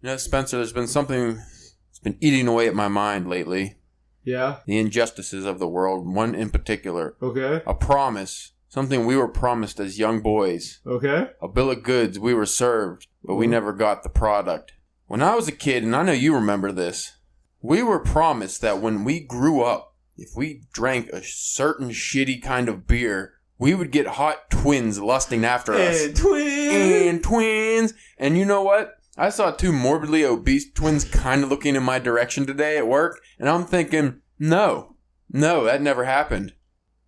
You know, Spencer, there's been something that's been eating away at my mind lately. Yeah? The injustices of the world, one in particular. Okay. A promise. Something we were promised as young boys. Okay. A bill of goods we were served, but we never got the product. When I was a kid, and I know you remember this, we were promised that when we grew up, if we drank a certain shitty kind of beer, we would get hot twins lusting after us. And twins! And you know what? I saw two morbidly obese twins kind of looking in my direction today at work, and I'm thinking, no, that never happened.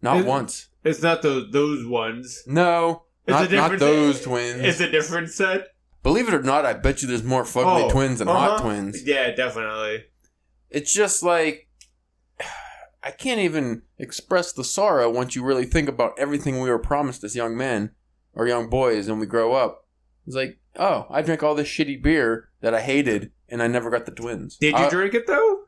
Not once. It's not those ones. No, not those twins. It's a different set? Believe it or not, I bet you there's more fugly twins than hot twins. Yeah, definitely. It's just like, I can't even express the sorrow once you really think about everything we were promised as young men or young boys when we grow up. It's like, oh, I drank all this shitty beer that I hated and I never got the twins. Did you drink it though?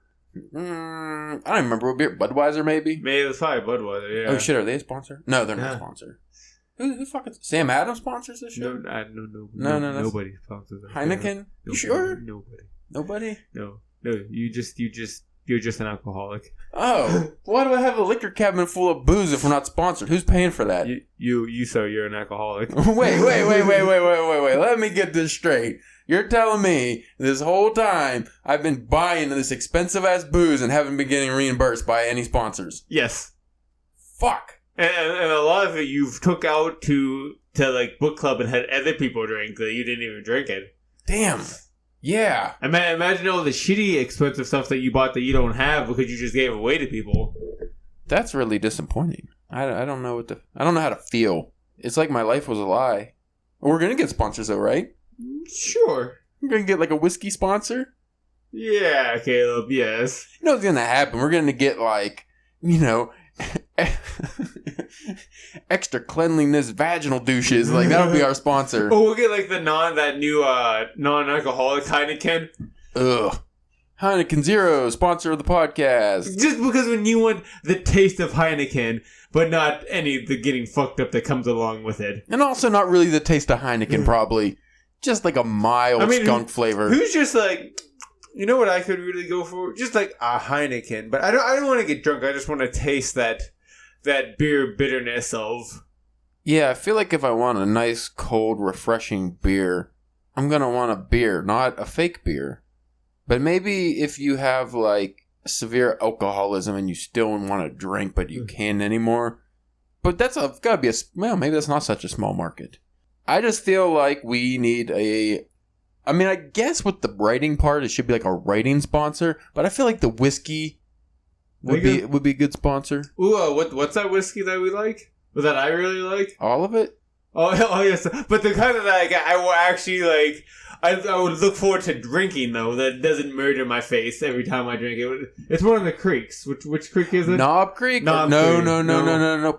I don't remember what beer. Budweiser, maybe? Maybe it was probably Budweiser, yeah. Oh shit, are they a sponsor? No, they're not a sponsor. Who fucking... Sam Adams sponsors this shit? No. Nobody sponsors it. Heineken? You sure? Nobody? No. You're just an alcoholic. Oh, why do I have a liquor cabinet full of booze if we're not sponsored? Who's paying for that? You're an alcoholic. Wait. Let me get this straight. You're telling me this whole time I've been buying this expensive ass booze and haven't been getting reimbursed by any sponsors? Yes. Fuck. And a lot of it you've took out to like book club and had other people drink that you didn't even drink it. Damn. Yeah. Imagine all the shitty expensive stuff that you bought that you don't have because you just gave away to people. That's really disappointing. I don't know I don't know how to feel. It's like my life was a lie. We're gonna get sponsors though, right? Sure. We're gonna get like a whiskey sponsor. Yeah, Caleb. Yes. You know what's gonna happen? We're gonna get like, extra cleanliness vaginal douches. Like that'll be our sponsor. Oh, we'll get like that new non-alcoholic Heineken. Ugh. Heineken Zero, sponsor of the podcast. Just because when you want the taste of Heineken, but not any of the getting fucked up that comes along with it. And also not really the taste of Heineken, probably. Just like a mild skunk flavor. Who's just like, you know what I could really go for? Just like a Heineken. But I don't want to get drunk. I just want to taste that beer bitterness of... Yeah, I feel like if I want a nice, cold, refreshing beer, I'm going to want a beer, not a fake beer. But maybe if you have, like, severe alcoholism and you still want to drink, but you can't anymore. But that's got to be maybe that's not such a small market. I just feel like we need I guess with the writing part, it should be like a writing sponsor. But I feel like the whiskey would be a good sponsor. Ooh, what's that whiskey that we like? That I really like? All of it? Oh yes. But the kind of that I will actually like... I would look forward to drinking, though. That doesn't murder my face every time I drink it. It's one of the creeks. Which creek is it? Knob Creek? No.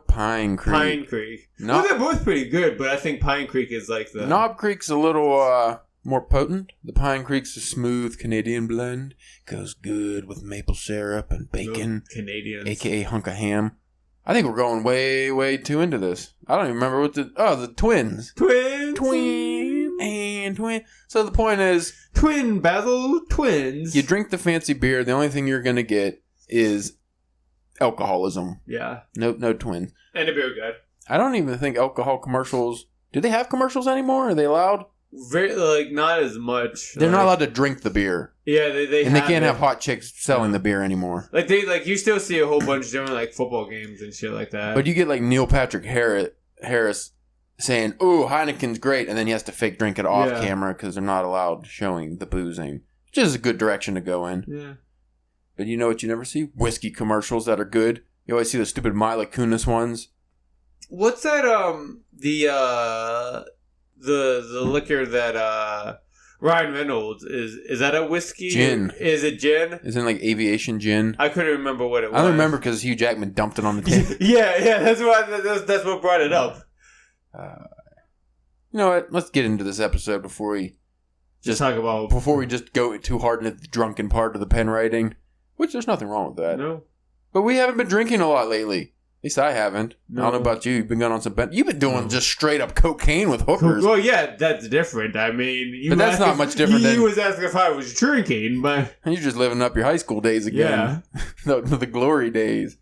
Pine Creek. Pine Creek. Well, they're both pretty good, but I think Pine Creek is like the... Knob Creek's a little more potent. The Pine Creek's a smooth Canadian blend. Goes good with maple syrup and bacon. Canadians. A.k.a. hunk of ham. I think we're going way, way too into this. I don't even remember what the twins. Twin. So the point is... Twin Basil twins. You drink the fancy beer. The only thing you're going to get is alcoholism. Yeah. No twins. And a beer gut. I don't even think alcohol commercials... Do they have commercials anymore? Are they allowed? Very, not as much. They're not allowed to drink the beer. Yeah, they and they can't have hot chicks selling the beer anymore. You still see a whole bunch during like football games and shit like that. But you get like Neil Patrick Harris saying, "Ooh, Heineken's great," and then he has to fake drink it off camera because they're not allowed showing the boozing, which is a good direction to go in. Yeah. But you know what you never see? Whiskey commercials that are good. You always see the stupid Mila Kunis ones. What's that? The liquor that Ryan Reynolds is that a whiskey? Gin. Is it gin? Isn't it like aviation gin? I couldn't remember what it was. I don't remember because Hugh Jackman dumped it on the table. yeah, that's what brought it up. You know what? Let's get into this episode before we just go too hard into the drunken part of the pen writing. Which there's nothing wrong with that. No. But we haven't been drinking a lot lately. At least I haven't. No. I don't know about you. You've been going on some... You've been doing just straight up cocaine with hookers. Well, yeah, that's different. I mean... But that's not much different than... He was asking if I was drinking, but... You're just living up your high school days again. Yeah. the glory days.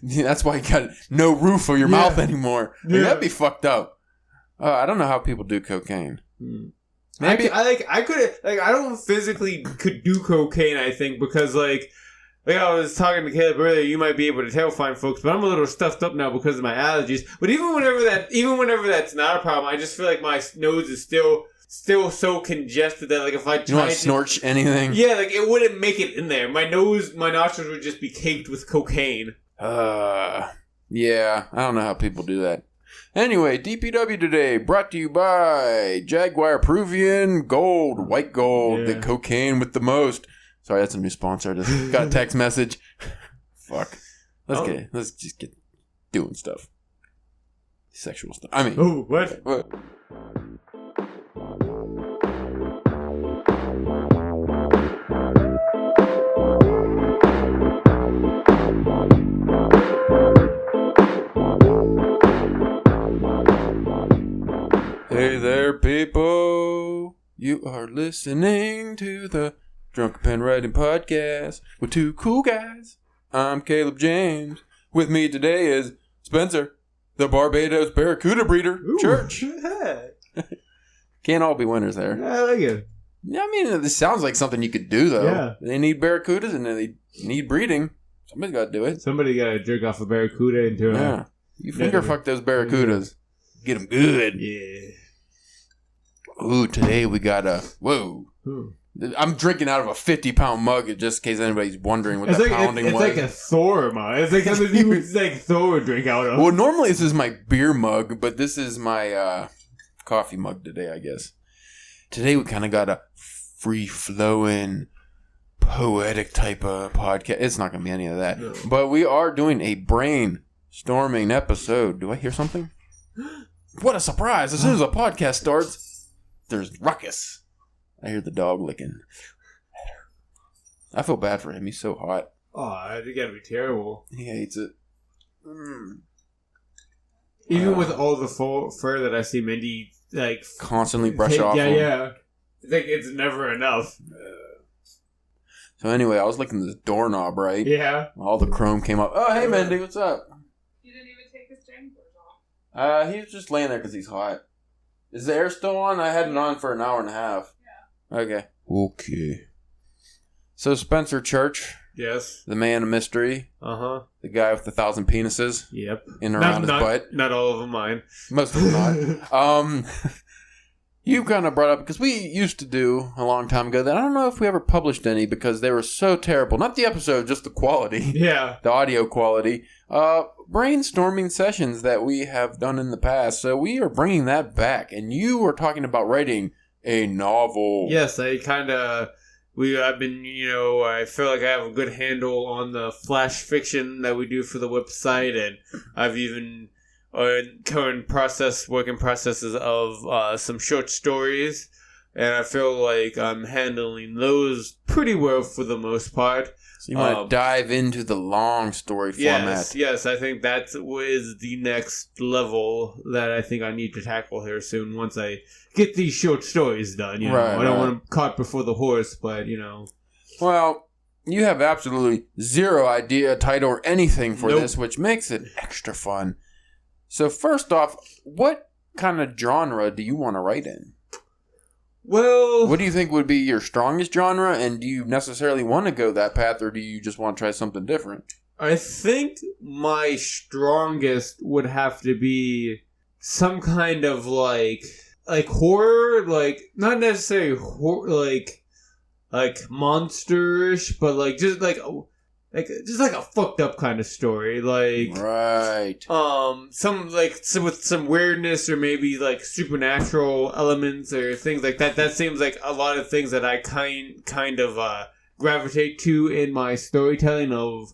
That's why you got no roof for your mouth anymore. Yeah. That'd be fucked up. I don't know how people do cocaine. Maybe I could I don't physically could do cocaine. I think because like I was talking to Caleb earlier, you might be able to tell fine folks, but I'm a little stuffed up now because of my allergies. But even whenever that's not a problem, I just feel like my nose is still so congested that like if I tried you want to snort anything, like it wouldn't make it in there. My nostrils would just be caked with cocaine. Yeah, I don't know how people do that. Anyway, DPW today brought to you by Jaguar Peruvian Gold, white gold, the cocaine with the most. Sorry, that's a new sponsor. I just got a text message. Fuck. Let's just get doing stuff. Sexual stuff. I mean. Oh, what? Hey there, people. You are listening to the Drunken Pen Writing podcast with two cool guys. I'm Caleb James. With me today is Spencer, the Barbados Barracuda breeder. Ooh. Church. Can't all be winners there. I like it. Yeah, I mean, this sounds like something you could do, though. Yeah. They need barracudas and they need breeding. Somebody's got to do it. Somebody got to jerk off a barracuda into Yeah. You finger fuck those barracudas. Get them good. Yeah. Ooh, today we got a... Whoa. I'm drinking out of a 50-pound mug just in case anybody's wondering what pounding was. It's like a Thor mug. It's like something you would like Thor would drink out of. Well, normally this is my beer mug, but this is my coffee mug today, I guess. Today we kind of got a free-flowing, poetic type of podcast. It's not going to be any of that. No. But we are doing a brainstorming episode. Do I hear something? What a surprise. As soon as a podcast starts, there's ruckus. I hear the dog licking. I feel bad for him. He's so hot. Oh, it gotta be terrible. He hates it. Even with all the fur that I see Mindy like constantly brush off. Yeah. I think it's never enough. So anyway, I was licking this doorknob, right? Yeah. All the chrome came up. Oh, hey, Mindy, what's up? You didn't even take his janglers off. He's just laying there because he's hot. Is the air still on? I had it on for an hour and a half. Yeah. Okay. So Spencer Church. Yes. The man of mystery. Uh-huh. The guy with 1,000 penises. Yep. In and around his butt. Not all of them mine. Most of them not. You kind of brought up, because we used to do a long time ago that I don't know if we ever published any because they were so terrible. Not the episode, just the quality. Yeah. The audio quality. Brainstorming sessions that we have done in the past. So we are bringing that back. And you were talking about writing a novel. Yes, I've been, I feel like I have a good handle on the flash fiction that we do for the website. And I've even current working processes of some short stories. And I feel like I'm handling those pretty well for the most part. So you want to dive into the long story format. Yes, I think that is the next level that I think I need to tackle here soon once I get these short stories done. You know, I don't want them caught before the horse, but, you know. Well, you have absolutely zero idea, title, or anything for this, which makes it extra fun. So first off, what kind of genre do you want to write in? Well, what do you think would be your strongest genre, and do you necessarily want to go that path, or do you just want to try something different? I think my strongest would have to be some kind of like horror, like not necessarily like monsterish, but like just like a fucked up kind of story, like right. With some weirdness or maybe like supernatural elements or things like that. That seems like a lot of things that I kind of gravitate to in my storytelling. Of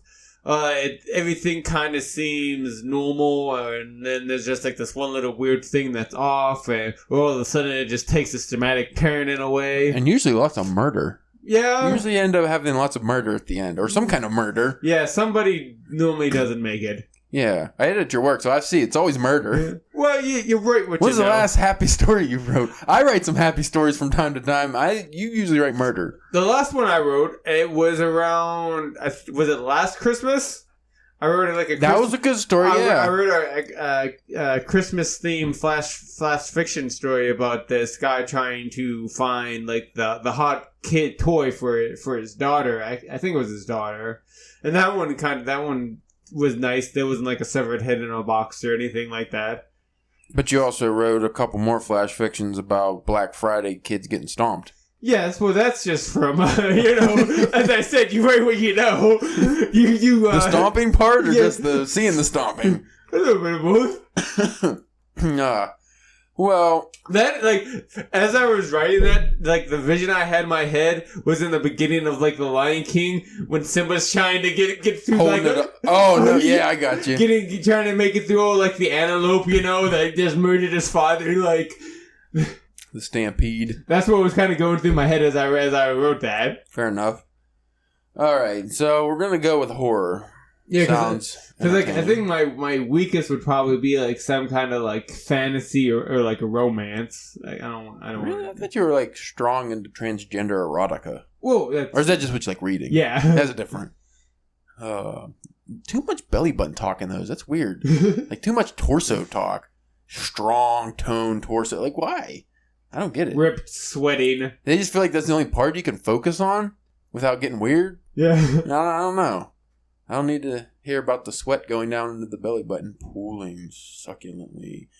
everything kind of seems normal, and then there's just like this one little weird thing that's off, and all of a sudden it just takes a dramatic turn in a way. And usually lots of murder. Yeah. You usually end up having lots of murder at the end, or some kind of murder. Yeah, somebody normally doesn't make it. Yeah, I edit your work, so I see it's always murder. Well, you're right. When's the last happy story you wrote? I write some happy stories from time to time. You usually write murder. The last one I wrote, it was around. Was it last Christmas? I wrote it like a. That was a good story. I wrote a Christmas themed flash fiction story about this guy trying to find like the hot kid toy for his daughter. I think it was his daughter, and that one was nice. There wasn't like a severed head in a box or anything like that. But you also wrote a couple more flash fictions about Black Friday kids getting stomped. Yes, well, that's just from, as I said, you write what you know. The stomping part or just the seeing the stomping? A little bit of both. Well, that, like, as I was writing that, like, the vision I had in my head was in the beginning of, like, The Lion King, when Simba's trying to get through, oh, no, yeah, I got you. Trying to make it through, like, the antelope, that just murdered his father, like... The stampede. That's what was kind of going through my head as I wrote that. Fair enough. All right, so we're gonna go with horror. Yeah, because like I think my weakest would probably be like some kind of like fantasy or like a romance. Like I don't really. I thought you were like strong into transgender erotica. Well, or is that just what you like reading? Yeah, that's different. Too much belly button talk in those. That's weird. Like too much torso talk. Strong tone torso. Like why? I don't get it. Ripped, sweating. They just feel like that's the only part you can focus on without getting weird. Yeah. I don't know. I don't need to hear about the sweat going down into the belly button, pooling succulently.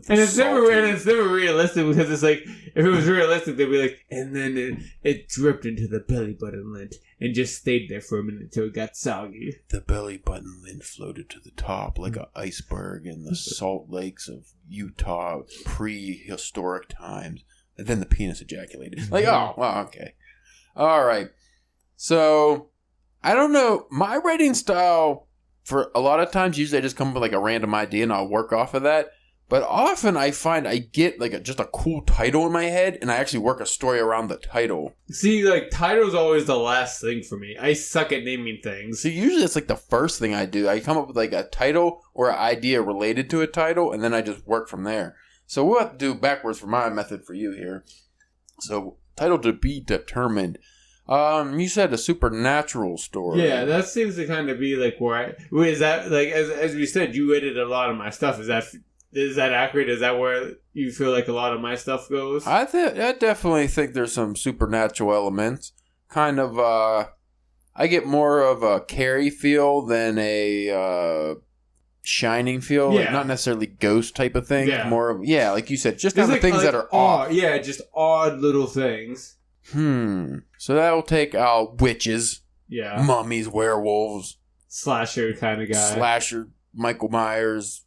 And it's never realistic because it's like, if it was realistic, they'd be like, and then it dripped into the belly button lint and just stayed there for a minute until it got soggy. The belly button lint floated to the top like an iceberg in the salt lakes of Utah prehistoric times. And then the penis ejaculated. Like, oh, wow, okay. All right. So, I don't know. My writing style, for a lot of times, usually I just come up with like a random idea and I'll work off of that. But often I find I get like just a cool title in my head and I actually work a story around the title. See, like title's always the last thing for me. I suck at naming things. So usually it's like the first thing I do. I come up with like a title or an idea related to a title and then I just work from there. So we'll have to do backwards for my method for you here. So title to be determined. You said a supernatural story. Yeah, that seems to kind of be like where is that like as we said, you edited a lot of my stuff. Is that accurate? Is that where you feel like a lot of my stuff goes? I definitely think there's some supernatural elements. Kind of, I get more of a Carrie feel than a Shining feel. Yeah. Like not necessarily ghost type of thing. Yeah. More of, like you said, just kind of things that are odd. Yeah, just odd little things. So that'll take out witches. Yeah. Mummies, werewolves. Slasher kind of guy. Slasher, Michael Myers.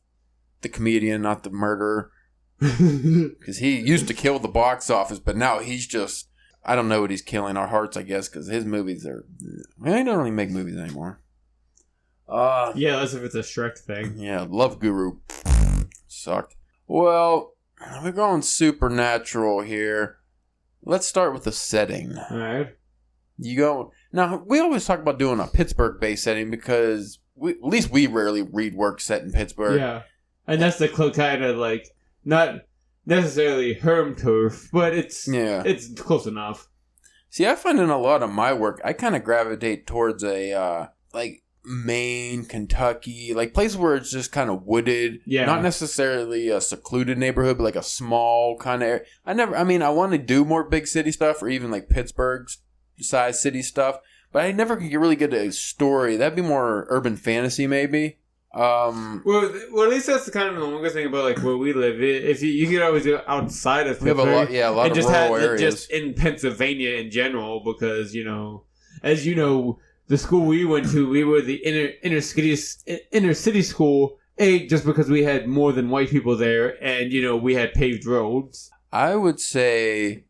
The comedian, not the murderer. Because he used to kill the box office, but now he's just... I don't know what he's killing. Our hearts, I guess, because his movies are... They don't really make movies anymore. Yeah, unless if it's a Shrek thing. Yeah, Love Guru. Sucked. Well, we're going supernatural here. Let's start with the setting. Alright. You go... Now, we always talk about doing a Pittsburgh-based setting because at least we rarely read work set in Pittsburgh. Yeah. And that's the kind of like, not necessarily herm turf, but it's close enough. See, I find in a lot of my work, I kind of gravitate towards a, like, Maine, Kentucky, like, place where it's just kind of wooded. Yeah. Not necessarily a secluded neighborhood, but like a small kind of area. I want to do more big city stuff or even like Pittsburgh-sized city stuff, but I never could really get a story. That'd be more urban fantasy, maybe. Well, at least that's the kind of the longest thing about like where we live. If you could always go outside of Pittsburgh, we have a lot of rural areas, just in Pennsylvania in general, because as you know, the school we went to, we were the inner city school. Just because we had more than white people there, and we had paved roads. I would say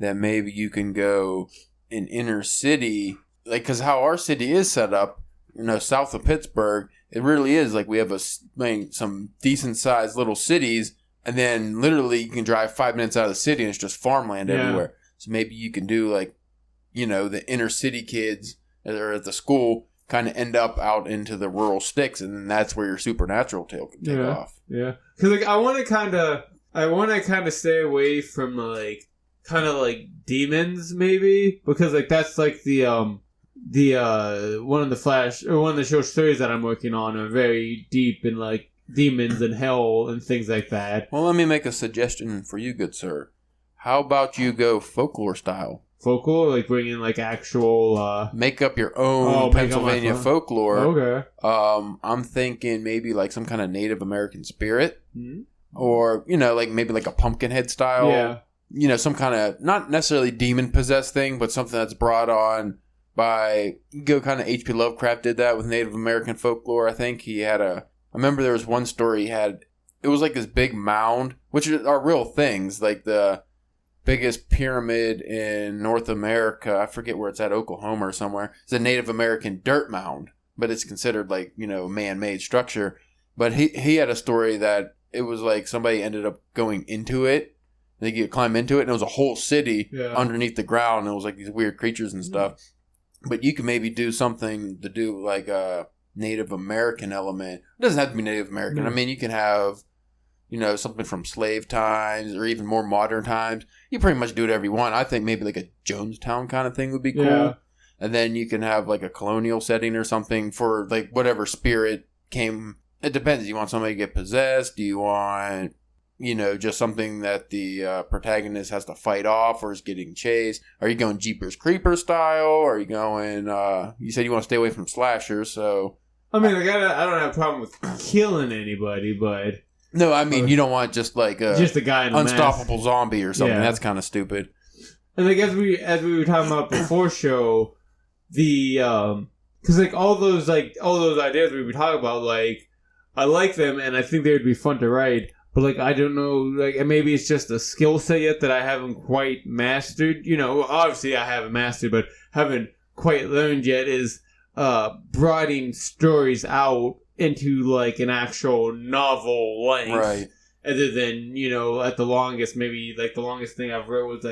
that maybe you can go in inner city, like because how our city is set up, south of Pittsburgh. It really is like we have some decent sized little cities, and then literally you can drive 5 minutes out of the city and it's just farmland everywhere. So maybe you can do like, the inner city kids that are at the school kind of end up out into the rural sticks, and then that's where your supernatural tale can take off. Yeah, because like I want to kind of stay away from like kind of like demons maybe, because like that's like the one of the short stories that I'm working on are very deep in like demons and hell and things like that. Well, let me make a suggestion for you, good sir. How about you go folklore style? Folklore, like bring in like actual make up your own Pennsylvania folklore. Okay. I'm thinking maybe like some kind of Native American spirit, or like maybe like a Pumpkinhead style. Yeah. Some kind of not necessarily demon possessed thing, but something that's brought on by kind of H.P. Lovecraft did that with Native American folklore. I think he had I remember there was one story he had. It was like this big mound, which are real things, like the biggest pyramid in North America. I forget where it's at, Oklahoma or somewhere. It's a Native American dirt mound, but it's considered like, man-made structure. But he had a story that it was like somebody ended up going into it. They could climb into it, and it was a whole city underneath the ground. And it was like these weird creatures and stuff. But you can maybe do something to do like a Native American element. It doesn't have to be Native American. I mean, you can have something from slave times or even more modern times. You pretty much do whatever you want. I think maybe like a Jonestown kind of thing would be cool. Yeah. And then you can have like a colonial setting or something for like whatever spirit came. It depends. Do you want somebody to get possessed? Do you want, just something that the protagonist has to fight off or is getting chased? Are you going Jeepers Creepers style? Or are you going, you said you want to stay away from slashers, so. I mean, like, I don't have a problem with killing anybody, but. No, I mean, you don't want just like a guy in a unstoppable mask. Zombie or something. Yeah. That's kind of stupid. And like as we were talking about before show, because like all those ideas we were talking about, like I like them and I think they would be fun to write. But like I don't know, like and maybe it's just a skill set yet that I haven't quite mastered. Obviously I haven't mastered, but haven't quite learned yet. Is broadening stories out into like an actual novel length, right? Other than at the longest, maybe like the longest thing I've read was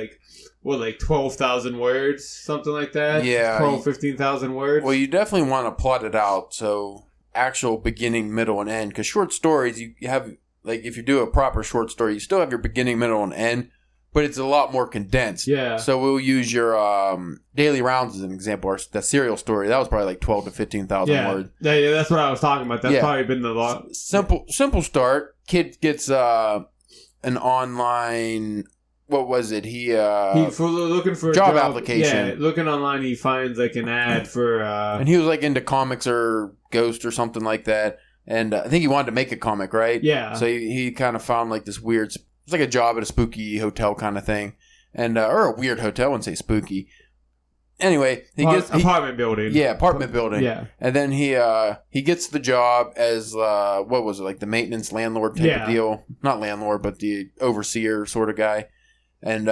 like 12,000 words, something like that. Yeah, 15,000 words. Well, you definitely want to plot it out so actual beginning, middle, and end. Because short stories, you have like if you do a proper short story, you still have your beginning, middle, and end. But it's a lot more condensed. Yeah. So we'll use your Daily Rounds as an example. That serial story, that was probably like 12 to 15,000 words. Yeah, that's what I was talking about. That's probably been the long. Simple start. Kid gets an online. What was it? He looking for job application. Yeah, looking online, he finds like an ad for. And he was like into comics or Ghost or something like that. And I think he wanted to make a comic, right? Yeah. So he kind of found like this weird. It's like a job at a spooky hotel kind of thing, and or a weird hotel. I wouldn't say spooky. Anyway, apartment building. Yeah, apartment building. Yeah, and then he gets the job as what was it, like the maintenance landlord type of deal? Not landlord, but the overseer sort of guy. And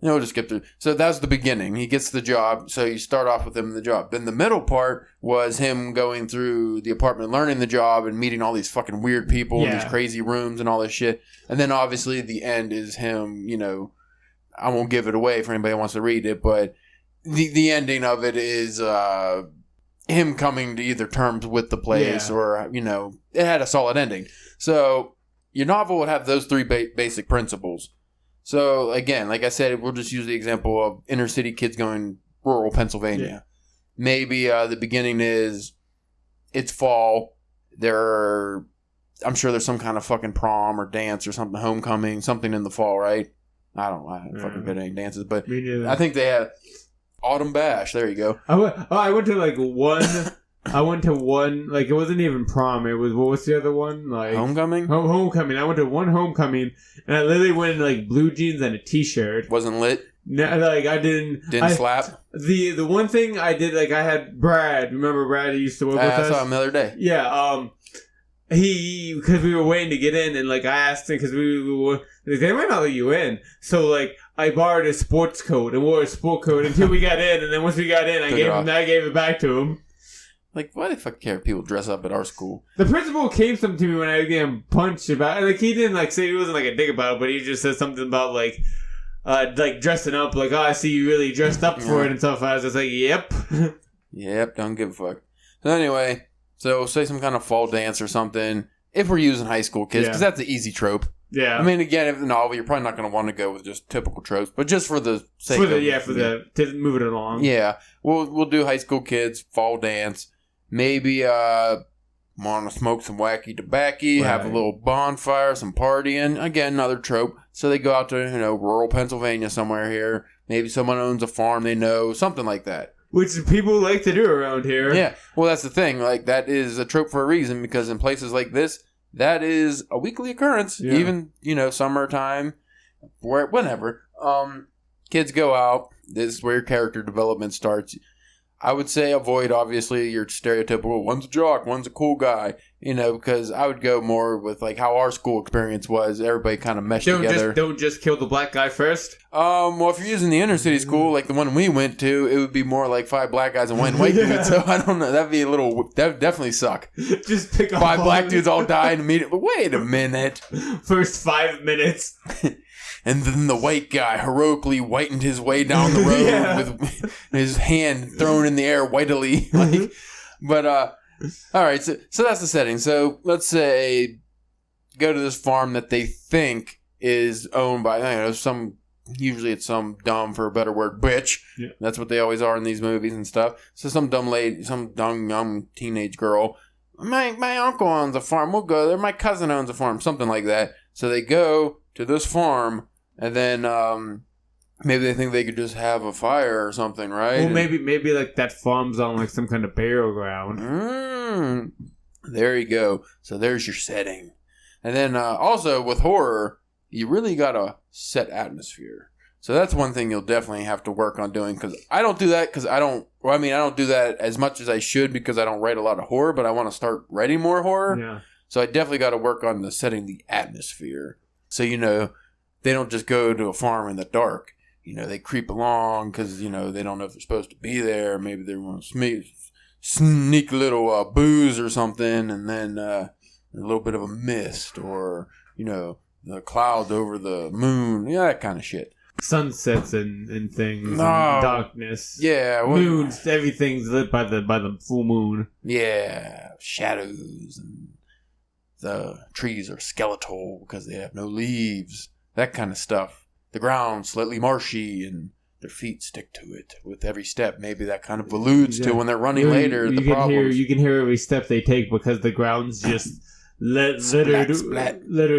just get through. So that's the beginning. He gets the job. So you start off with him in the job. Then the middle part was him going through the apartment, learning the job, and meeting all these fucking weird people in these crazy rooms and all this shit. And then obviously the end is him, I won't give it away for anybody who wants to read it, but the ending of it is him coming to either terms with the place or, it had a solid ending. So your novel would have those three basic principles. So, again, like I said, we'll just use the example of inner city kids going rural Pennsylvania. Yeah. Maybe the beginning is it's fall. I'm sure there's some kind of fucking prom or dance or something, homecoming, something in the fall, right? I don't fucking good at any dances, but I think they have Autumn Bash. There you go. I went to like one. I went to one, like, it wasn't even prom. It was, what was the other one? Like homecoming? Homecoming. I went to one homecoming, and I literally went in, like, blue jeans and a t-shirt. Wasn't lit? No, like, I didn't... Didn't slap? The one thing I did, like, I had Brad. Remember Brad? He used to work with us? I saw him the other day. Yeah, because we were waiting to get in, and, like, I asked him, because we were... Like, they might not let you in. So, like, I borrowed a sports coat and wore a sport coat until we got in, and then once we got in, I gave it back to him. Like, why the fuck care if people dress up at our school? The principal came to me when I was getting punched about it. Like, he didn't, like, say he wasn't, like, a dick about it, but he just said something about, like dressing up. Like, oh, I see you really dressed up for it and stuff. I was just like, yep. Yep, don't give a fuck. So anyway, so say some kind of fall dance or something. If we're using high school kids, because that's an easy trope. Yeah. I mean, again, if the novel, you're probably not going to want to go with just typical tropes, but just for the sake of... to move it along. Yeah. We'll do high school kids, fall dance. Maybe want to smoke some wacky tobacco, have a little bonfire, some partying. Again, another trope. So they go out to, rural Pennsylvania somewhere here. Maybe someone owns a farm they know, something like that. Which people like to do around here. Yeah. Well, that's the thing. Like, that is a trope for a reason, because in places like this, that is a weekly occurrence. Yeah. Even, summertime, whenever. Kids go out. This is where your character development starts. I would say avoid, obviously, your stereotypical, one's a jock, one's a cool guy, because I would go more with, like, how our school experience was. Everybody kind of meshed together. Don't just kill the black guy first? Well, if you're using the inner city school, like the one we went to, it would be more like 5 black guys and 1 white dude, so I don't know. That would definitely suck. Just pick up 5 black dudes all died immediately. Wait a minute. First 5 minutes. And then the white guy heroically whitened his way down the road with his hand thrown in the air whitely. But, all right, so that's the setting. So let's say go to this farm that they think is owned by, usually it's some dumb, for a better word, bitch. Yeah. That's what they always are in these movies and stuff. So some dumb lady, some dumb young teenage girl, my uncle owns a farm, we'll go there. My cousin owns a farm, something like that. So they go to this farm. And then maybe they think they could just have a fire or something, right? Well, maybe like that farm's on like some kind of burial ground. There you go. So there's your setting. And then also with horror, you really got to set atmosphere. So that's one thing you'll definitely have to work on doing, because I don't do that I don't do that as much as I should, because I don't write a lot of horror, but I want to start writing more horror. Yeah. So I definitely got to work on setting the atmosphere. So, they don't just go to a farm in the dark. They creep along because, they don't know if they're supposed to be there. Maybe they want to sneak a little booze or something, and then a little bit of a mist, or, the clouds over the moon. Yeah, that kind of shit. Sunsets and things, and darkness. Yeah. Moons, everything's lit by the full moon. Yeah, shadows, and the trees are skeletal because they have no leaves. That kind of stuff. The ground slightly marshy, and their feet stick to it with every step. Maybe that kind of alludes to when they're running later. You can hear every step they take, because the ground's just littered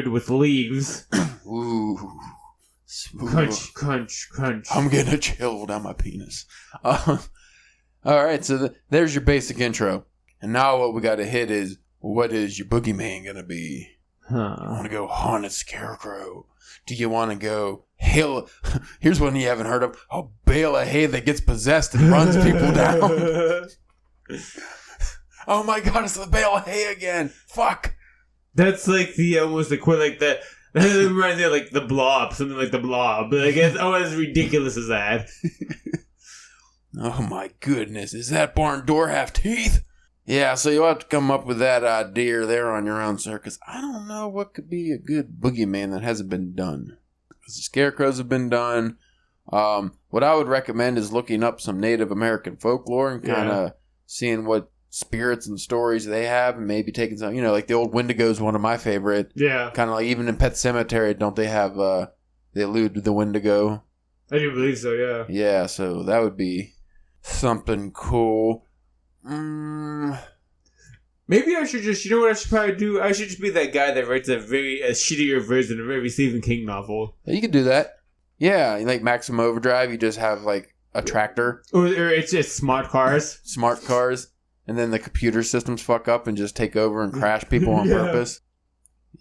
with leaves. Ooh. Crunch, crunch, crunch. I'm getting a chill down my penis. All right, so there's your basic intro. And now what we got to hit is, what is your boogeyman going to be? You want to go haunted scarecrow? Do you want to go hail? Here's one you haven't heard of: a bale of hay that gets possessed and runs people down. Oh my god, it's the bale of hay again! Fuck. That's like the almost like that. That reminds me of like the Blob, something like the Blob. But I guess as ridiculous as that. Oh my goodness, is that barn door have teeth? Yeah, so you'll have to come up with that idea there on your own, sir, because I don't know what could be a good boogeyman that hasn't been done. Because the scarecrows have been done. What I would recommend is looking up some Native American folklore and kind of seeing what spirits and stories they have, and maybe taking some, like the old Wendigo is one of my favorite. Yeah. Kind of like even in Pet Sematary, don't they have, they allude to the Wendigo? I do believe so, yeah. Yeah, so that would be something cool. Maybe I should just, what I should probably do? I should just be that guy that writes a shittier version of every Stephen King novel. You could do that. Yeah, like Maximum Overdrive, you just have like a tractor. Or it's just smart cars. Smart cars. And then the computer systems fuck up and just take over and crash people on purpose.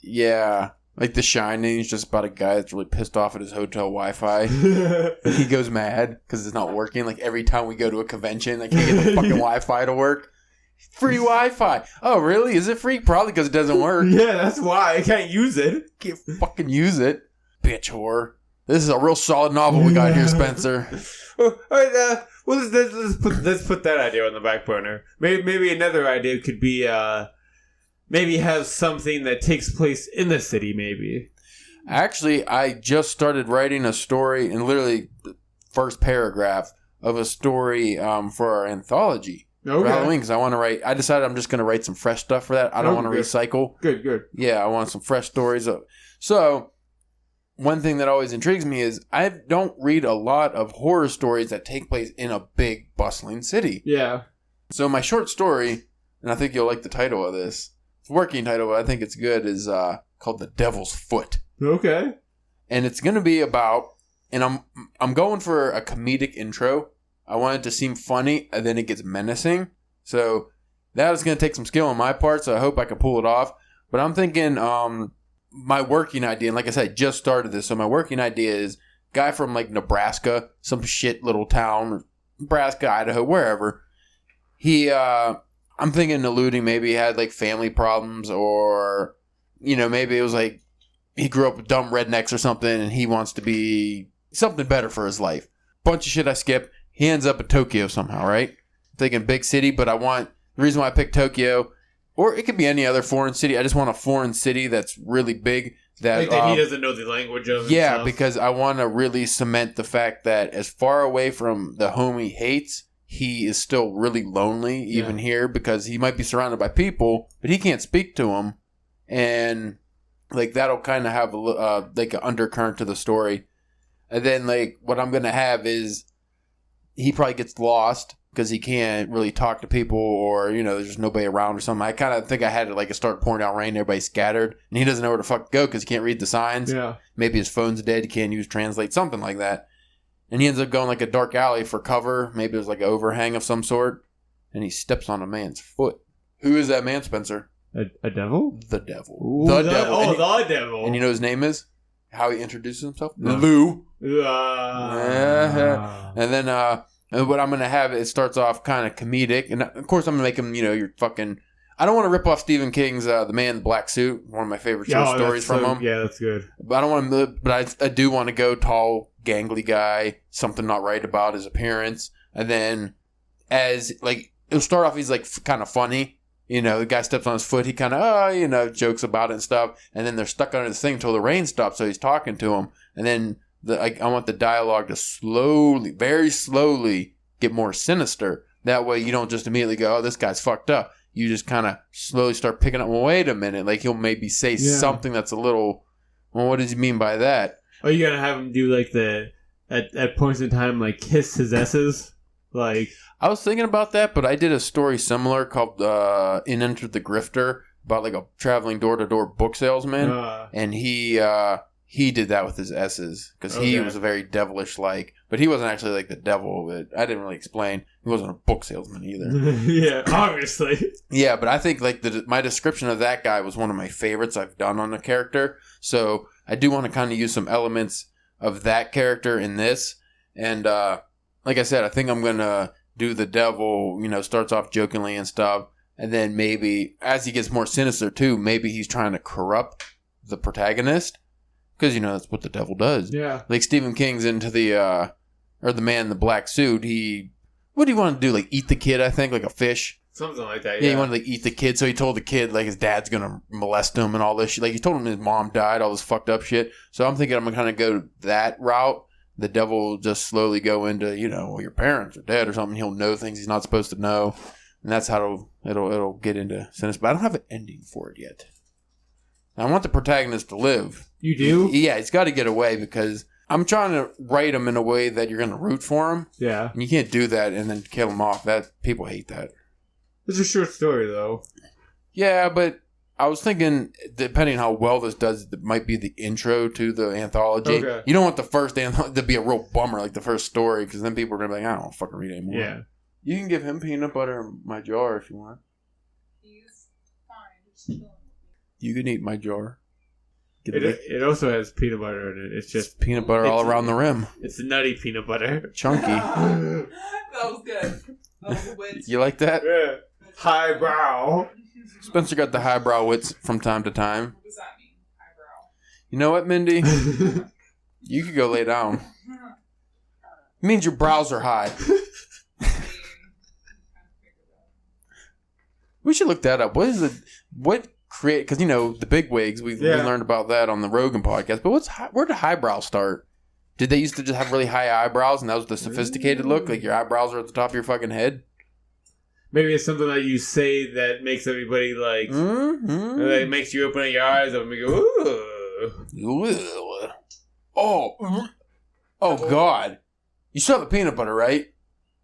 Yeah. Like The Shining is just about a guy that's really pissed off at his hotel Wi-Fi. He goes mad because it's not working. Like every time we go to a convention, I can't get the fucking Wi-Fi to work. Free Wi-Fi. Oh, really? Is it free? Probably because it doesn't work. Yeah, that's why. I can't use it. Can't fucking use it. Bitch whore. This is a real solid novel we got here, Spencer. All right, let's put that idea on the back burner. Maybe another idea could be maybe have something that takes place in the city, maybe. Actually, I just started writing a story, and literally the first paragraph of a story for our anthology. for Halloween because I want to write. I decided I'm just going to write some fresh stuff for that. I don't want to recycle. Good. Yeah, I want some fresh stories. So, one thing that always intrigues me is I don't read a lot of horror stories that take place in a big, bustling city. Yeah. So, my short story, and I think you'll like the title of this. It's a working title, but I think it's good, is called The Devil's Foot. Okay. And it's going to be about, and I'm going for a comedic intro. I want it to seem funny, and then it gets menacing. So, that is going to take some skill on my part, so I hope I can pull it off. But I'm thinking... my working idea, and like I said, I just started this, so my working idea is guy from like Nebraska, some shit little town, Nebraska, Idaho, wherever. He, I'm thinking alluding maybe he had like family problems or, maybe it was like he grew up with dumb rednecks or something and he wants to be something better for his life. Bunch of shit I skip. He ends up in Tokyo somehow, right? I'm thinking big city, but the reason why I picked Tokyo... Or it could be any other foreign city. I just want a foreign city that's really big. That he doesn't know the language of. Yeah, because I want to really cement the fact that as far away from the home he hates, he is still really lonely even here because he might be surrounded by people, but he can't speak to them. And like that'll kind of have like an undercurrent to the story. And then like what I'm going to have is he probably gets lost. Because he can't really talk to people or, there's just nobody around or something. I kind of think I had to start pouring down rain. Everybody's scattered. And he doesn't know where to fuck go because he can't read the signs. Yeah. Maybe his phone's dead. He can't use Translate. Something like that. And he ends up going a dark alley for cover. Maybe there's an overhang of some sort. And he steps on a man's foot. Who is that man, Spencer? A devil? The devil. Ooh, the devil. Oh, the devil. And you know his name is? How he introduces himself? No. Lou. And then... And what I'm going to have, it starts off kind of comedic. And of course, I'm going to make him, your fucking... I don't want to rip off Stephen King's The Man in the Black Suit. One of my favorite short stories from him. Yeah, that's good. But I don't want to... But I do want to go tall, gangly guy. Something not right about his appearance. And then as... It'll start off, he's kind of funny. The guy steps on his foot. He kind of, jokes about it and stuff. And then they're stuck under this thing until the rain stops. So he's talking to him. And then... I want the dialogue to slowly, very slowly get more sinister. That way you don't just immediately go, oh, this guy's fucked up. You just kind of slowly start picking up, well, wait a minute. He'll maybe say something that's a little, well, what does he mean by that? Oh, you gotta have him do at points in time, kiss his S's? I was thinking about that, but I did a story similar called In Enter the Grifter about a traveling door-to-door book salesman. And he did that with his S's because he was a very devilish but he wasn't actually the devil. But I didn't really explain. He wasn't a book salesman either. Yeah, obviously. Yeah, but I think my description of that guy was one of my favorites I've done on a character. So I do want to kind of use some elements of that character in this. And like I said, I think I'm gonna do the devil. Starts off jokingly and stuff, and then maybe as he gets more sinister too, maybe he's trying to corrupt the protagonist. Because, that's what the devil does. Yeah. Stephen King's into the Man in the Black Suit. What do you want to do? Eat the kid, I think? A fish? Something like that, yeah. He wanted to eat the kid, so he told the kid, his dad's going to molest him and all this shit. He told him his mom died, all this fucked up shit. So I'm thinking I'm going to kind of go that route. The devil will just slowly go into, well, your parents are dead or something. He'll know things he's not supposed to know. And that's how it'll get into sinister. But I don't have an ending for it yet. I want the protagonist to live. You do? Yeah, he's got to get away because I'm trying to write him in a way that you're going to root for him. Yeah. And you can't do that and then kill him off. People hate that. It's a short story, though. Yeah, but I was thinking, depending on how well this does, it might be the intro to the anthology. Okay. You don't want the first to be a real bummer, the first story, because then people are going to be I don't want to fucking read anymore. Yeah. You can give him peanut butter in my jar if you want. He's fine. Just chilling. You can eat my jar. It also has peanut butter in it. It's just peanut butter all around the rim. It's nutty peanut butter. Chunky. That was good. That was a wit. You like that? Yeah. Highbrow. Spencer got the highbrow wits from time to time. What does that mean? Highbrow. You know what, Mindy? You could go lay down. It means your brows are high. We should look that up. What create? Because the big wigs we learned about that on the Rogan podcast. But where did highbrows start? Did they used to just have really high eyebrows and that was the sophisticated look? Your eyebrows are at the top of your fucking head? Maybe it's something that you say that makes everybody like, like makes you open your eyes up and go, ooh. Oh, God. You saw the peanut butter, right?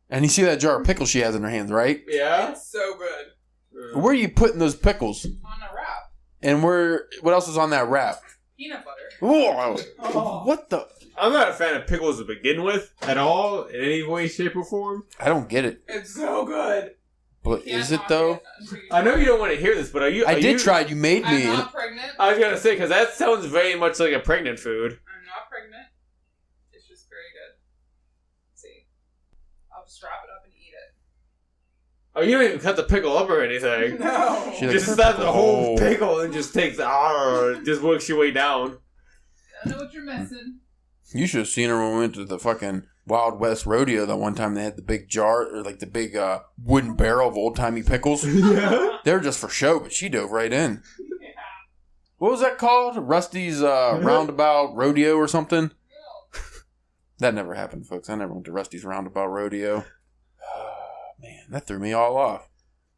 And you see that jar of pickles she has in her hands, right? Yeah. It's so good. Where are you putting those pickles? On a wrap. And what else is on that wrap? Peanut butter. Whoa. Oh. What the? I'm not a fan of pickles to begin with at all, in any way, shape, or form. I don't get it. It's so good. But is it, though? I know you don't want to hear this, but I did try. You made me. I'm not pregnant. I was going to say, because that sounds very much like a pregnant food. I'm not pregnant. It's just very good. See? I'll just wrap it up and eat it. Oh, you don't even cut the pickle up or anything. No. She Just stab the whole pickle and just takes just works your way down. I know what you're missing. You should have seen her when we went to the fucking Wild West Rodeo that one time. They had the big jar, or like the big wooden barrel of old-timey pickles. Yeah. They were just for show, but she dove right in. Yeah. What was that called? Rusty's Roundabout Rodeo or something? That never happened, folks. I never went to Rusty's Roundabout Rodeo. Man, that threw me all off.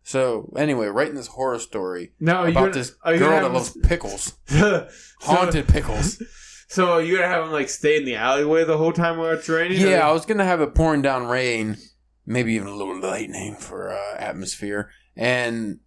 So, anyway, writing this horror story about this girl that loves pickles. Haunted pickles. So, you're going to have him, like, stay in the alleyway the whole time while it's raining? Yeah, I was going to have it pouring down rain, maybe even a little lightning for atmosphere. And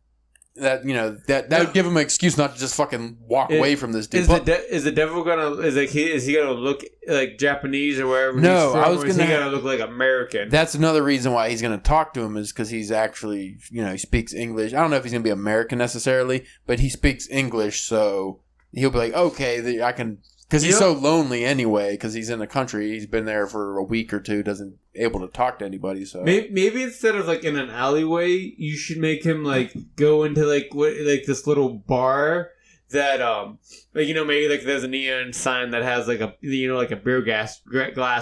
that, that would give him an excuse not to just fucking walk away from this dude. Is the devil going to, is he going to look like Japanese or wherever no, he's from? I was or is he going to look like American? That's another reason why he's going to talk to him is because he's actually, he speaks English. I don't know if he's going to be American necessarily, but he speaks English, so he'll be like, okay, I can... Because he's so lonely anyway, because he's in the country. He's been there for a week or two, doesn't able to talk to anybody. So maybe instead of like in an alleyway, you should make him like go into like this little bar that maybe like there's a neon sign that has like a like a beer glass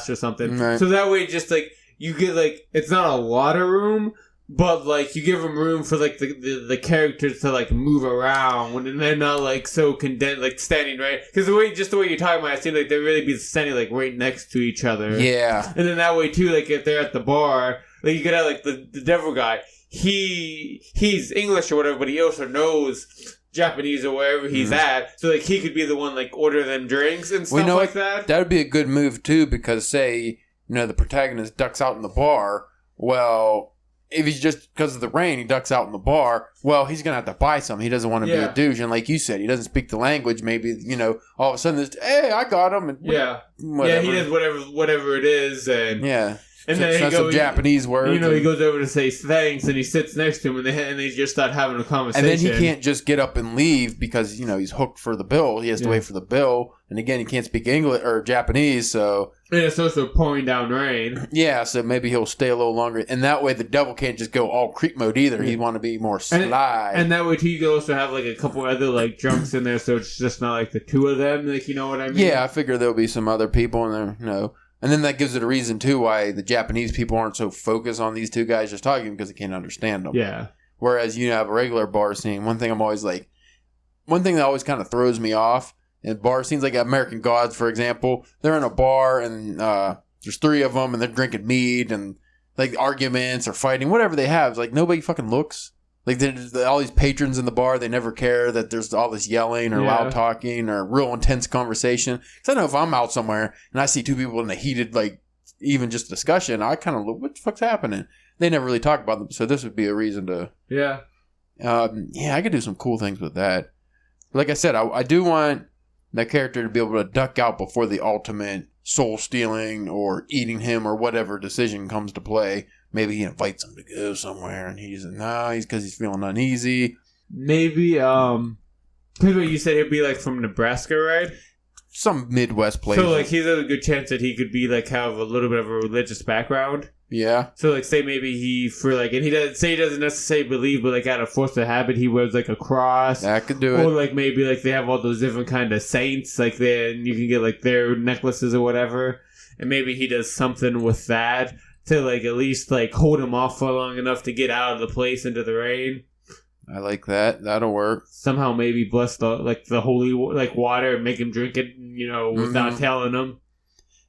or something. Right. So that way, just like you get like it's not a lot of room. But, like, you give them room for, like, the characters to, like, move around when they're not, like, so condensed, like, standing right. Because the way you're talking about it, it seems like they'd really be standing, like, right next to each other. Yeah. And then that way, too, like, if they're at the bar, like, you could have, like, the devil guy. He's English or whatever, but he also knows Japanese or wherever he's at. So, like, he could be the one, like, order them drinks and stuff like that. That would be a good move, too, because, say, the protagonist ducks out in the bar, well... If he's just because of the rain, he ducks out in the bar. Well, he's gonna have to buy something. He doesn't want to be a douche, and like you said, he doesn't speak the language. Maybe all of a sudden, hey, I got him. And whatever. He does whatever it is, and and then he goes some Japanese words. He goes over to say thanks, and he sits next to him, and they just start having a conversation. And then he can't just get up and leave because he's hooked for the bill. He has to wait for the bill, and again, he can't speak English or Japanese, so. And it's also pouring down rain. Yeah, so maybe he'll stay a little longer. And that way the devil can't just go all creep mode either. He'd want to be more sly. And that way, too, you can also have, like, a couple other, like, drunks in there, so it's just not, like, the two of them. Like, you know what I mean? Yeah, I figure there'll be some other people in there, And then that gives it a reason, too, why the Japanese people aren't so focused on these two guys just talking because they can't understand them. Yeah. Whereas you have a regular bar scene. One thing that always kind of throws me off in bar scenes, like American Gods, for example, they're in a bar and there's three of them and they're drinking mead and like arguments or fighting, whatever they have. It's like nobody fucking looks. Like there's all these patrons in the bar, they never care that there's all this yelling or loud talking or real intense conversation. Because I know if I'm out somewhere and I see two people in a heated, like even just discussion, I kind of look, what the fuck's happening? They never really talk about them, so this would be a reason to. Yeah. I could do some cool things with that. Like I said, I do want that character to be able to duck out before the ultimate soul stealing or eating him or whatever decision comes to play. Maybe he invites him to go somewhere and he's because he's feeling uneasy. Maybe, because you said he'd be like from Nebraska, right? Some Midwest place. So like he's a good chance that he could be like have a little bit of a religious background. Yeah. So like say maybe he doesn't necessarily believe, but like out of force of habit he wears like a cross. That could do it. Or like maybe like they have all those different kind of saints, like and you can get like their necklaces or whatever, and maybe he does something with that to like at least like hold him off for long enough to get out of the place into the rain. I like that. That'll work. Somehow maybe bless the holy water and make him drink it, without telling him.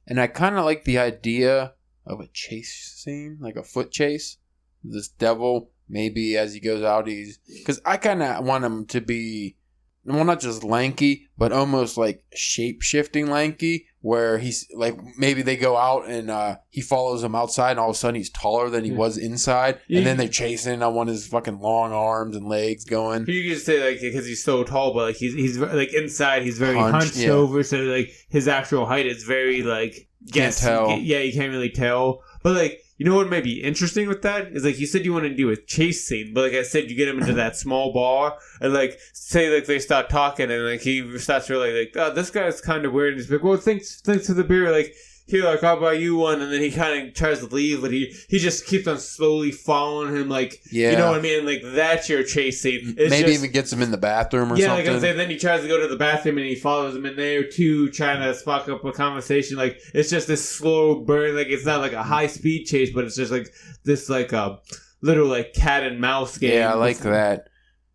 And I kind of like the idea of a chase scene, like a foot chase. This devil maybe as he goes out, because I kind of want him to be, well, not just lanky, but almost like shape-shifting lanky, where he's like, maybe they go out and he follows them outside and all of a sudden he's taller than he was inside, and then they're chasing. I want his fucking long arms and legs going. You could say like because he's so tall, but like he's like inside he's very hunched yeah. over, so like his actual height is very like Can't tell. Yeah, you can't really tell. But like, you know what might be interesting with that is like you said you want to do a chase scene, but like I said, you get him into that small bar and like say like they start talking and like he starts really like, oh, this guy's kind of weird, and he's like, well, thanks for the beer, like here, like I'll buy you one, and then he kind of tries to leave, but he just keeps on slowly following him, like, you know what I mean, like that's your chase scene. It's maybe just, even gets him in the bathroom or yeah, something. like I said, then he tries to go to the bathroom and he follows him in there too, trying to spark up a conversation. Like it's just this slow burn, like it's not like a high speed chase, but it's just like this like a little like cat and mouse game. Yeah, I like that.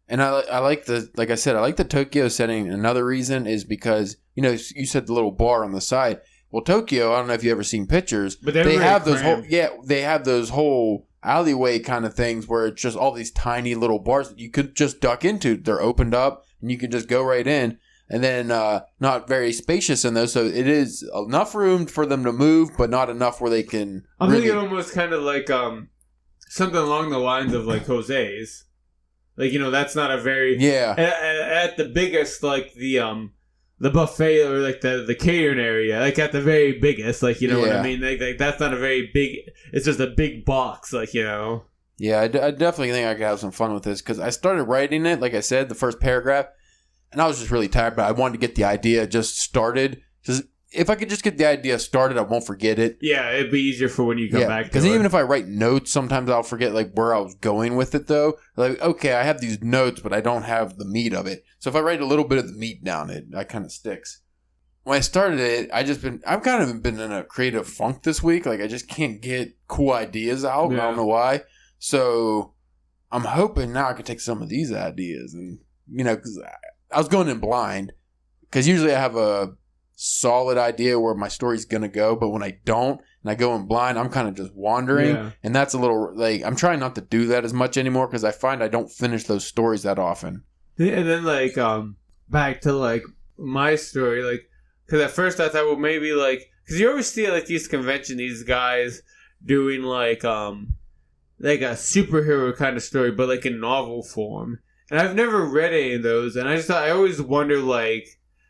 And I like like I said, I like the Tokyo setting. Another reason is because, you know, you said the little bar on the side. Well, Tokyo, I don't know if you've ever seen pictures, but they have those they have those whole alleyway kind of things where it's just all these tiny little bars that you could just duck into. They're opened up and you can just go right in. And then not very spacious in those, so it is enough room for them to move, but not enough where they can. I'm thinking almost kind of like something along the lines of like Jose's. Like, you know, that's not a very at the biggest, like the buffet or like the catering area, like at the very biggest, like, you know what I mean, like that's not a very big, it's just a big box, like, you know. Yeah, I definitely think I could have some fun with this because I started writing it, like I said, the first paragraph, and I was just really tired, but I wanted to get the idea just started. Because if I could just get the idea started, I won't forget it. Yeah, it'd be easier for when you come back to it. Because even if I write notes, sometimes I'll forget like where I was going with it, though. Like, okay, I have these notes, but I don't have the meat of it. So if I write a little bit of the meat down, that kind of sticks. When I started it, I've kind of been in a creative funk this week. Like, I just can't get cool ideas out. Yeah. I don't know why. So I'm hoping now I can take some of these ideas and, you know, because I was going in blind. Because usually I have a solid idea where my story's going to go. But when I don't and I go in blind, I'm kind of just wandering. Yeah. And that's a little, like, I'm trying not to do that as much anymore because I find I don't finish those stories that often. And then, like, back to, like, my story, like, because at first I thought, well, maybe, like, because you always see, like, these conventions, these guys doing, like a superhero kind of story, but, like, in novel form. And I've never read any of those, and I just thought, I always wonder, like,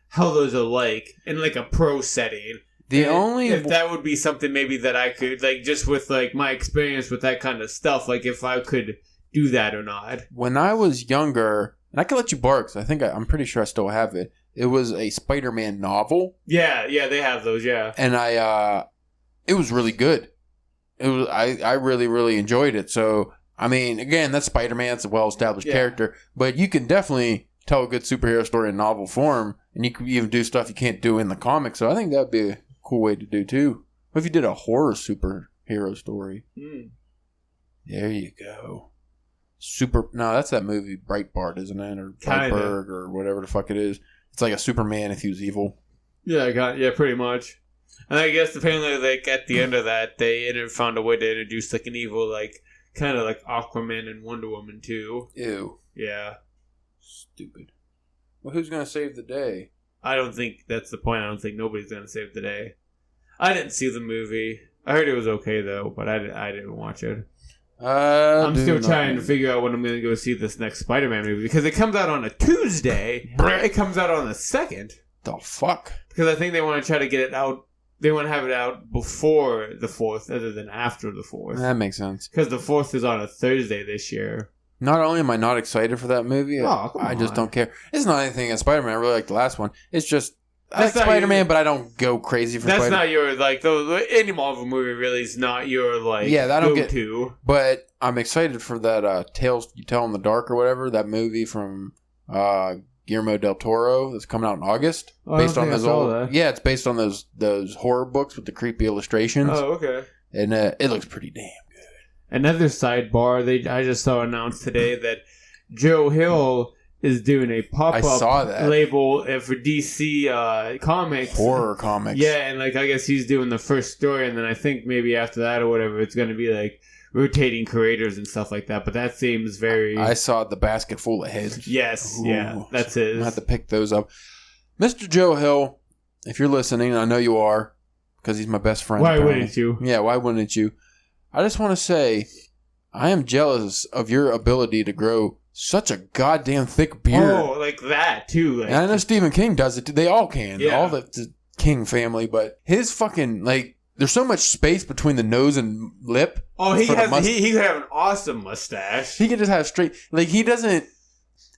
how those are like in, like, a pro setting. If that would be something maybe that I could, like, just with, like, my experience with that kind of stuff, like, if I could do that or not. When I was younger, and I can let you borrow because I'm pretty sure I still have it. It was a Spider-Man novel. Yeah, they have those, yeah. And it was really good. I really, really enjoyed it. So, I mean, again, that's Spider-Man. It's a well-established character. But you can definitely tell a good superhero story in novel form. And you can even do stuff you can't do in the comics. So I think that'd be a cool way to do, too. What if you did a horror superhero story? There you go. No, that's that movie Breitbart, isn't it? Or Brightburg or whatever the fuck it is. It's like a Superman if he was evil. Yeah, pretty much. And I guess apparently, like, at the end of that, they found a way to introduce, like, an evil, like, kind of like Aquaman and Wonder Woman, too. Ew. Yeah. Stupid. Well, who's going to save the day? I don't think that's the point. I don't think nobody's going to save the day. I didn't see the movie. I heard it was okay, though, but I didn't watch it. I'm still trying to figure out when I'm going to go see this next Spider-Man movie because it comes out on a Tuesday. It comes out on the 2nd. The fuck? Because I think they want to try to get it out. They want to have it out before the 4th rather than after the 4th. That makes sense. Because the 4th is on a Thursday this year. Not only am I not excited for that movie, I just don't care. It's not anything against Spider-Man. I really like the last one. It's just... I like Spider-Man, but I don't go crazy for Spider-Man. That's not your, like, any Marvel movie really is not your, like, go-to. But I'm excited for that Tales You Tell in the Dark or whatever, that movie from Guillermo del Toro that's coming out in August. Based on those old... Yeah, it's based on those horror books with the creepy illustrations. Oh, okay. And it looks pretty damn good. Another sidebar, I just saw announced today that Joe Hill is doing a pop-up label for DC comics. Horror comics. Yeah, and, like, I guess he's doing the first story, and then I think maybe after that or whatever, it's going to be, like, rotating creators and stuff like that. But that seems very. I saw the basket full of heads. Yes, Ooh. yeah, that's it. I have to pick those up. Mr. Joe Hill, if you're listening, I know you are, because he's my best friend. Why apparently. wouldn't you? Yeah, why wouldn't you? I just want to say, I am jealous of your ability to grow such a goddamn thick beard. Oh, like that too. Like, And I know Stephen King does it too. They all can. Yeah. All the King family, but his fucking, like, there's so much space between the nose and lip. oh, he for the has. He could have an awesome mustache. He can just have straight, like, he doesn't,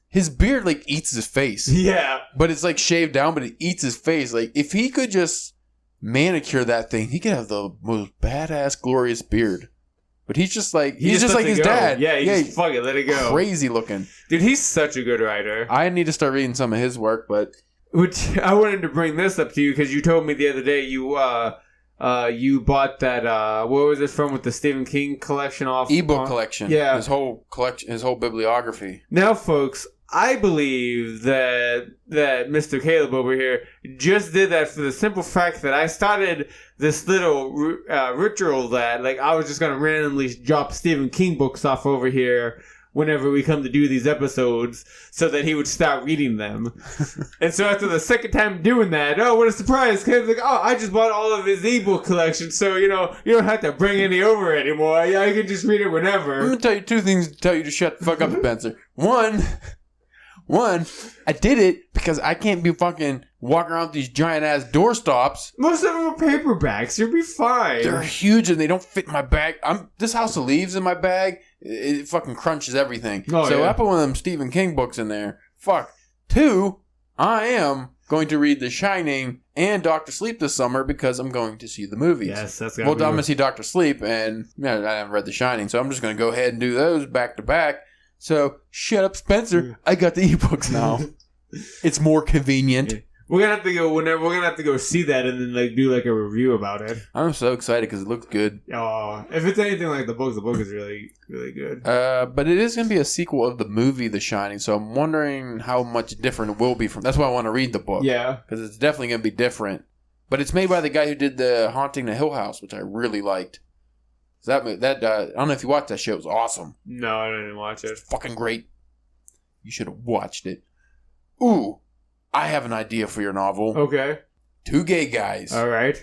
his beard, like, eats his face. Yeah. But it's, like, shaved down, but it eats his face. Like, if he could just manicure that thing, he could have the most badass, glorious beard. But he's just like, he's just like lets his it go. dad. Yeah, just fuck it, let it go. Crazy looking. Dude, he's such a good writer. I need to start reading some of his work, but Which I wanted to bring this up to you because you told me the other day you bought that where was it from with the Stephen King collection off ebook collection. Yeah. His whole collection, his whole bibliography. Now, folks, I believe that Mr. Caleb over here just did that for the simple fact that I started this little ritual that, like, I was just going to randomly drop Stephen King books off over here whenever we come to do these episodes so that he would start reading them. And so after the second time doing that, oh, what a surprise. Caleb's like, oh, I just bought all of his ebook collection, so, you know, you don't have to bring any over anymore. Yeah, you can just read it whenever. I'm going to tell you two things to tell you to shut the fuck up, Spencer. One, I did it because I can't be fucking walking around with these giant ass doorstops. Most of them are paperbacks. You'll be fine. They're huge and they don't fit in my bag. This House of Leaves in my bag, it fucking crunches everything. Oh, so yeah. I put one of them Stephen King books in there. Fuck. Two, I am going to read The Shining and Dr. Sleep this summer because I'm going to see the movies. Yes, that's Well, I'm going to see Dr. Sleep and I haven't read The Shining, so I'm just going to go ahead and do those back to back. So, shut up, Spencer. I got the ebooks now. It's more convenient. Yeah. We're gonna have to go whenever. We're gonna have to go see that and then like do like a review about it. I'm so excited because it looks good. Oh, if it's anything like the book is really really good. But it is going to be a sequel of the movie The Shining, so I'm wondering how much different it will be from. That's why I want to read the book. Yeah, because it's definitely going to be different. But it's made by the guy who did the Haunting the Hill House, which I really liked. I don't know if you watched that show. It was awesome. no, I didn't watch it. It's fucking great. You should have watched it. Ooh, I have an idea for your novel. Okay, Two gay guys. all right,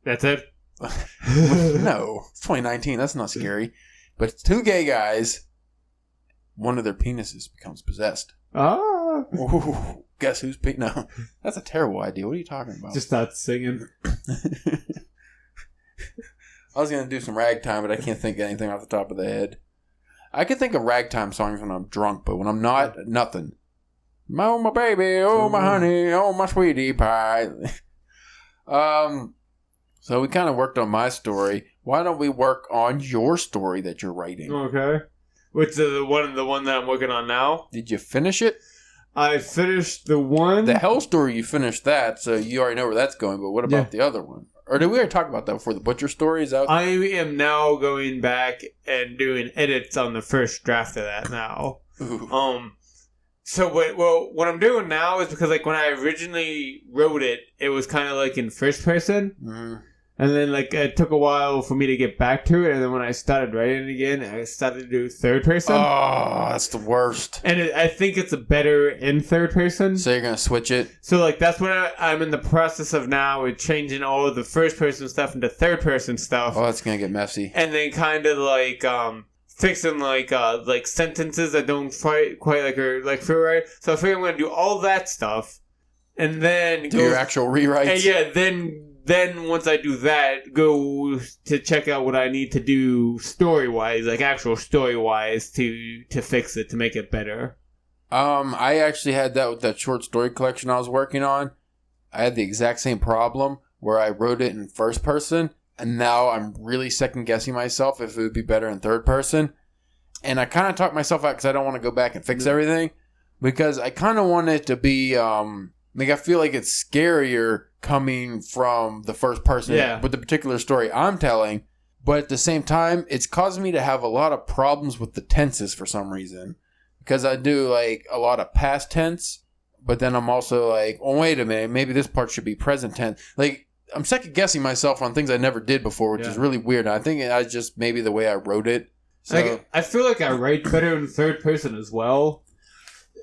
that's it. No, it's 2019. That's not scary. But it's two gay guys. One of their penises becomes possessed. Ah, Ooh, guess who's No, that's a terrible idea. What are you talking about? just start singing. I was going to do some ragtime, but I can't think of anything off the top of the head. I can think of ragtime songs when I'm drunk, but when I'm not, nothing. Oh, my baby, oh, my honey, oh, my sweetie pie. So we kind of worked on my story. Why don't we work on your story that you're writing? Okay, which the one that I'm working on now. Did you finish it? I finished the one. The hell story, you finished that, so you already know where that's going, but what about the other one? Or did we already talk about that before? The butcher story is out? I am now going back and doing edits on the first draft of that now. Ooh. So what I'm doing now is because like when I originally wrote it, it was kind of like in first person, and then like it took a while for me to get back to it, and then when I started writing it again, I started to do third person. Oh, that's the worst. And I think it's better in third person. So you're gonna switch it? So like that's what I'm in the process of now, with changing all of the first person stuff into third person stuff. Oh, that's gonna get messy. And then kind of like fixing like sentences that don't quite feel right. So I figure I'm gonna do all that stuff, and then Do your actual rewrites? And yeah, then once I do that, go to check out what I need to do story wise, like actual story wise, to fix it, to make it better. I actually had that with that short story collection I was working on. I had the exact same problem where I wrote it in first person, and now I'm really second guessing myself if it would be better in third person. And I kind of talked myself out because I don't want to go back and fix everything, because I kind of want it to be I feel like it's scarier coming from the first person with the particular story I'm telling. But at the same time, it's caused me to have a lot of problems with the tenses for some reason. Because I do like a lot of past tense, but then I'm also like, oh, wait a minute, maybe this part should be present tense. Like, I'm second guessing myself on things I never did before, which is really weird. I think I just maybe the way I wrote it. So like, I feel like I write better in third person as well,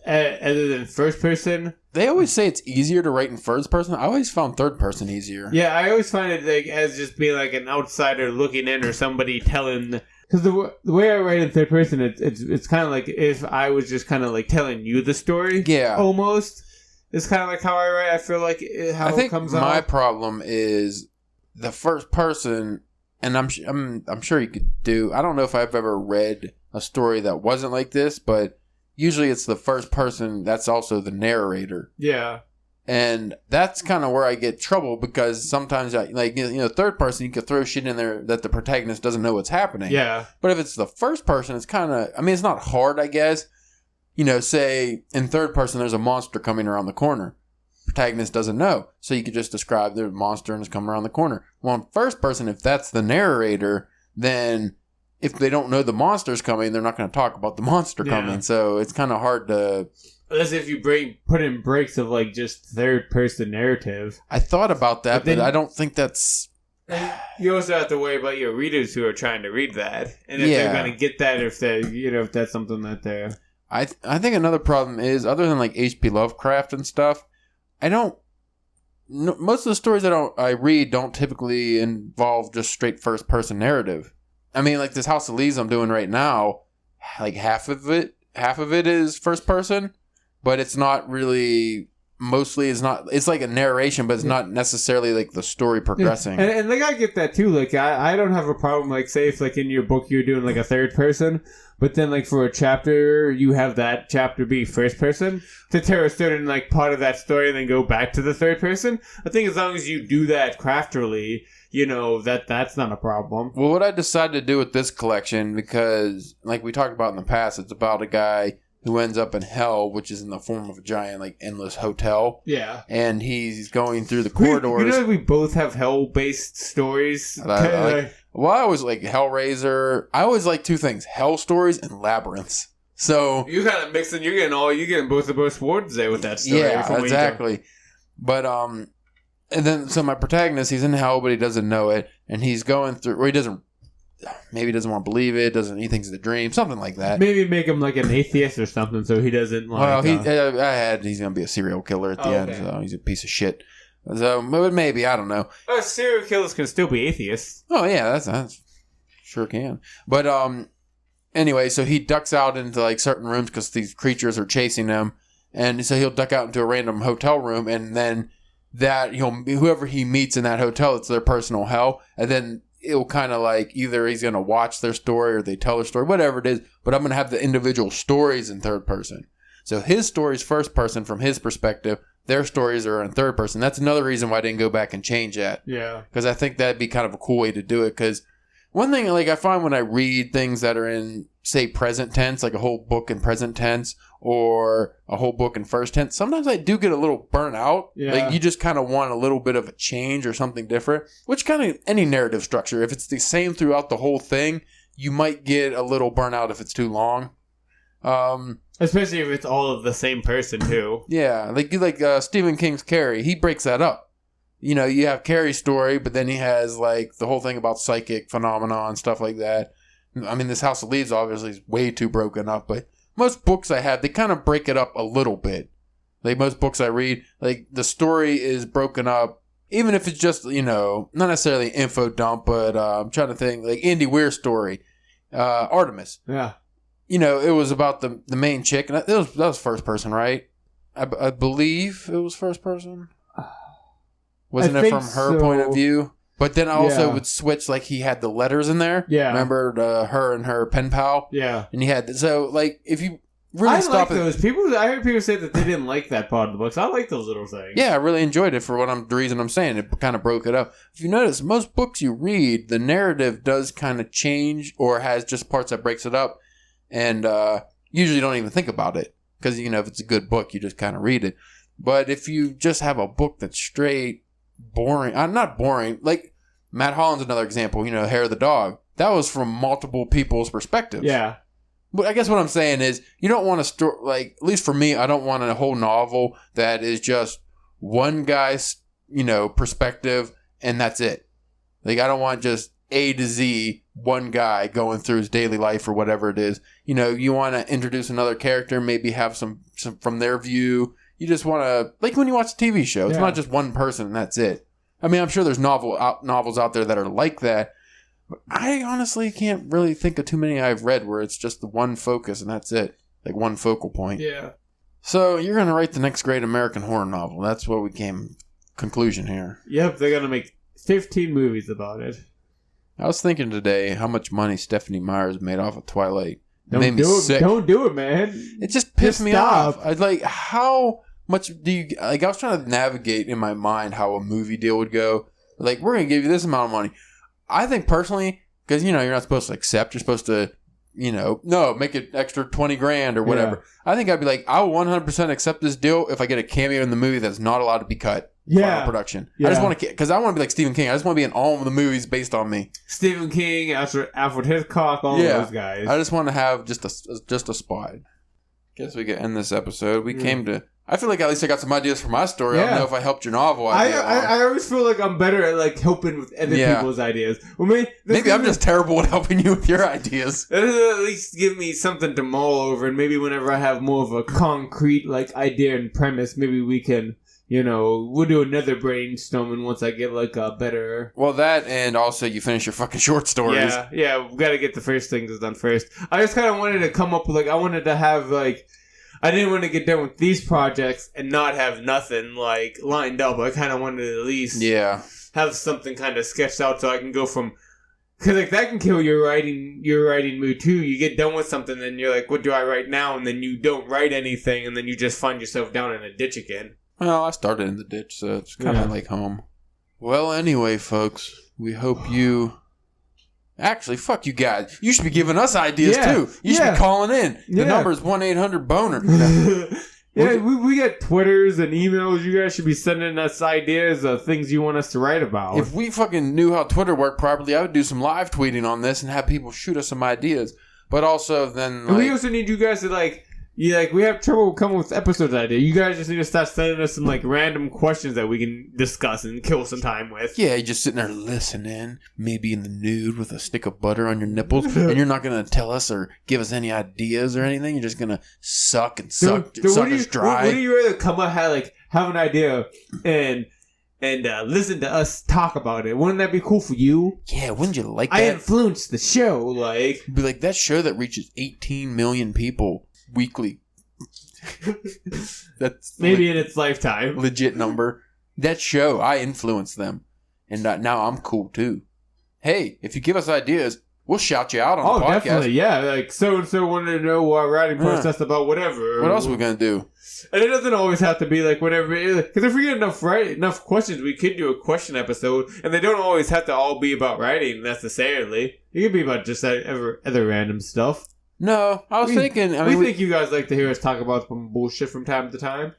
other than first person. They always say it's easier to write in first person. I always found third person easier. Yeah, I always find it like as just being like an outsider looking in or somebody telling. Because the way I write in third person, it's kind of like if I was just kind of like telling you the story. Yeah. Almost. It's kind of like how I write. I feel like how I think it comes my out. problem is the first person, and I'm sure you could do. I don't know if I've ever read a story that wasn't like this, but usually it's the first person that's also the narrator. Yeah. And that's kind of where I get trouble because sometimes, third person, you could throw shit in there that the protagonist doesn't know what's happening. Yeah. But if it's the first person, it's kind of, it's not hard, I guess. Say in third person, there's a monster coming around the corner. Protagonist doesn't know. So you could just describe the monster and it's coming around the corner. Well, in first person, if that's the narrator, then if they don't know the monster's coming, they're not going to talk about the monster coming. So it's kind of hard to... Unless if you put in breaks of like just third person narrative. I thought about that, but I don't think that's... You also have to worry about your readers who are trying to read that. And if they're going to get that, if that's something that they're... I think another problem is, other than like H.P. Lovecraft and stuff, most of the stories I read don't typically involve just straight first person narrative. I mean, like this House of Leaves I'm doing right now, like half of it is first person, but it's not really. Mostly, it's like a narration, but it's not necessarily like the story progressing. Yeah. And like I get that too. Like I don't have a problem. Like say if like in your book you're doing like a third person, but then like for a chapter you have that chapter be first person to tell a certain like part of that story and then go back to the third person. I think as long as you do that craftily, that's not a problem. Well, what I decided to do with this collection, because like we talked about in the past, it's about a guy who ends up in hell, which is in the form of a giant, like, endless hotel. Yeah. And he's going through the corridors. We both have hell-based stories. I always like Hellraiser. I always like two things, hell stories and labyrinths. So... You kind of mixing, you're getting both of those words there with that story. Yeah, exactly. But, and then, so my protagonist, he's in hell, but he doesn't know it. And he's going through, or he doesn't want to believe it. He thinks it's a dream, something like that. Maybe make him like an atheist or something, so he doesn't. Like, well, he's gonna be a serial killer at the end. So he's a piece of shit. So maybe I don't know. Serial killers can still be atheists. Oh yeah, that's sure can. But anyway, so he ducks out into like certain rooms because these creatures are chasing him, and so he'll duck out into a random hotel room, and then whoever he meets in that hotel, it's their personal hell, and then it'll kind of like either he's going to watch their story or they tell their story, whatever it is, but I'm going to have the individual stories in third person. So his story's first person from his perspective, their stories are in third person. That's another reason why I didn't go back and change that. Yeah. Because I think that'd be kind of a cool way to do it. Because one thing like I find when I read things that are in, say, present tense, like a whole book in present tense or a whole book in first tense, sometimes I do get a little burnt out. Yeah. Like you just kind of want a little bit of a change or something different, which kind of any narrative structure, if it's the same throughout the whole thing, you might get a little burnout if it's too long. Especially if it's all of the same person too. Yeah, like Stephen King's Carrie, he breaks that up. You have Carrie's story, but then he has like the whole thing about psychic phenomena and stuff like that. I mean, this House of Leaves obviously is way too broken up, but most books I have, they kind of break it up a little bit. Like most books I read, like the story is broken up, even if it's just, not necessarily info dump, but I'm trying to think, like Andy Weir's story, Artemis. Yeah. It was about the main chick, and that was first person, right? I believe it was first person. Wasn't it from her point of view? But then I also would switch, like he had the letters in there. Yeah. Remember her and her pen pal? Yeah. And he had, so like if you really I stop like those. I heard people say that they didn't like that part of the books. I like those little things. Yeah, I really enjoyed it for the reason I'm saying. It kind of broke it up. If you notice, most books you read, the narrative does kind of change or has just parts that breaks it up. And usually don't even think about it. Because, if it's a good book, you just kind of read it. But if you just have a book that's straight boring, not boring, like Matt Holland's another example, Hair of the Dog. That was from multiple people's perspectives. Yeah. But I guess what I'm saying is, you don't want a story, like, at least for me, I don't want a whole novel that is just one guy's, perspective and that's it. Like, I don't want just A to Z, one guy going through his daily life or whatever it is. You know, you want to introduce another character, maybe have some from their view. You just want to, like when you watch a TV show, it's not just one person and that's it. I mean, I'm sure there's novels out there that are like that. But I honestly can't really think of too many I've read where it's just the one focus and that's it. Like one focal point. Yeah. So you're going to write the next great American horror novel. That's what we came conclusion here. Yep, they're going to make 15 movies about it. I was thinking today how much money Stephanie Meyer's made off of Twilight. It Don't made me do it. sick. Don't do it, man. It just pissed Just me stop. off. I'd like, how much do you, like, I was trying to navigate in my mind how a movie deal would go. Like, we're going to give you this amount of money. I think personally, because, you know, you're not supposed to accept. You're supposed to, you know, no, make it extra 20 grand or whatever. Yeah. I think I'd be like, I will 100% accept this deal if I get a cameo in the movie that's not allowed to be cut. Yeah. Production. Yeah. I just want to, because I want to be like Stephen King. I just want to be in all of the movies based on me. Stephen King, Alfred Hitchcock, all those guys. I just want to have just a spot. Guess we could end this episode. We came to. I feel like at least I got some ideas for my story. I don't know if I helped your novel idea. I always feel like I'm better at like helping with other people's ideas. Well, maybe I'm just terrible at helping you with your ideas. At least give me something to mull over, and maybe whenever I have more of a concrete like idea and premise, maybe we can. You know, we'll do another brainstorming once I get like a better. Well, that and also you finish your fucking short stories. Yeah, we got to get the first things done first. I just kind of wanted to come up with like I wanted to have like I didn't want to get done with these projects and not have nothing like lined up. I kind of wanted to at least have something kind of sketched out so I can go from. Because like that can kill your writing mood too. You get done with something, then you're like, "What do I write now?" And then you don't write anything, and then you just find yourself down in a ditch again. Well, I started in the ditch, so it's kind of like home. Well, anyway, folks, we hope you... Actually, fuck you guys. You should be giving us ideas, too. You should be calling in. The number is 1-800-BONER. We get Twitters and emails. You guys should be sending us ideas of things you want us to write about. If we fucking knew how Twitter worked properly, I would do some live tweeting on this and have people shoot us some ideas. But also then... Like, we also need you guys to, like... Yeah, like, we have trouble coming with episodes idea. You guys just need to start sending us some, like, random questions that we can discuss and kill some time with. Yeah, you're just sitting there listening, maybe in the nude with a stick of butter on your nipples, and you're not going to tell us or give us any ideas or anything. You're just going to suck us dry. Would you rather come up, have an idea and listen to us talk about it? Wouldn't that be cool for you? Yeah, wouldn't you like that? I influenced the show, like... Be like, that show that reaches 18 million people... weekly. That's maybe in its lifetime. Legit number. That show, I influenced them. And now I'm cool too. Hey, if you give us ideas, we'll shout you out on the podcast. Definitely, yeah. Like, so-and-so wanted to know our writing process about whatever. What else are we going to do? And it doesn't always have to be like whatever. Because if we get enough questions, we could do a question episode. And they don't always have to all be about writing necessarily. It could be about just other random stuff. No, I was thinking... we think you guys like to hear us talk about some bullshit from time to time.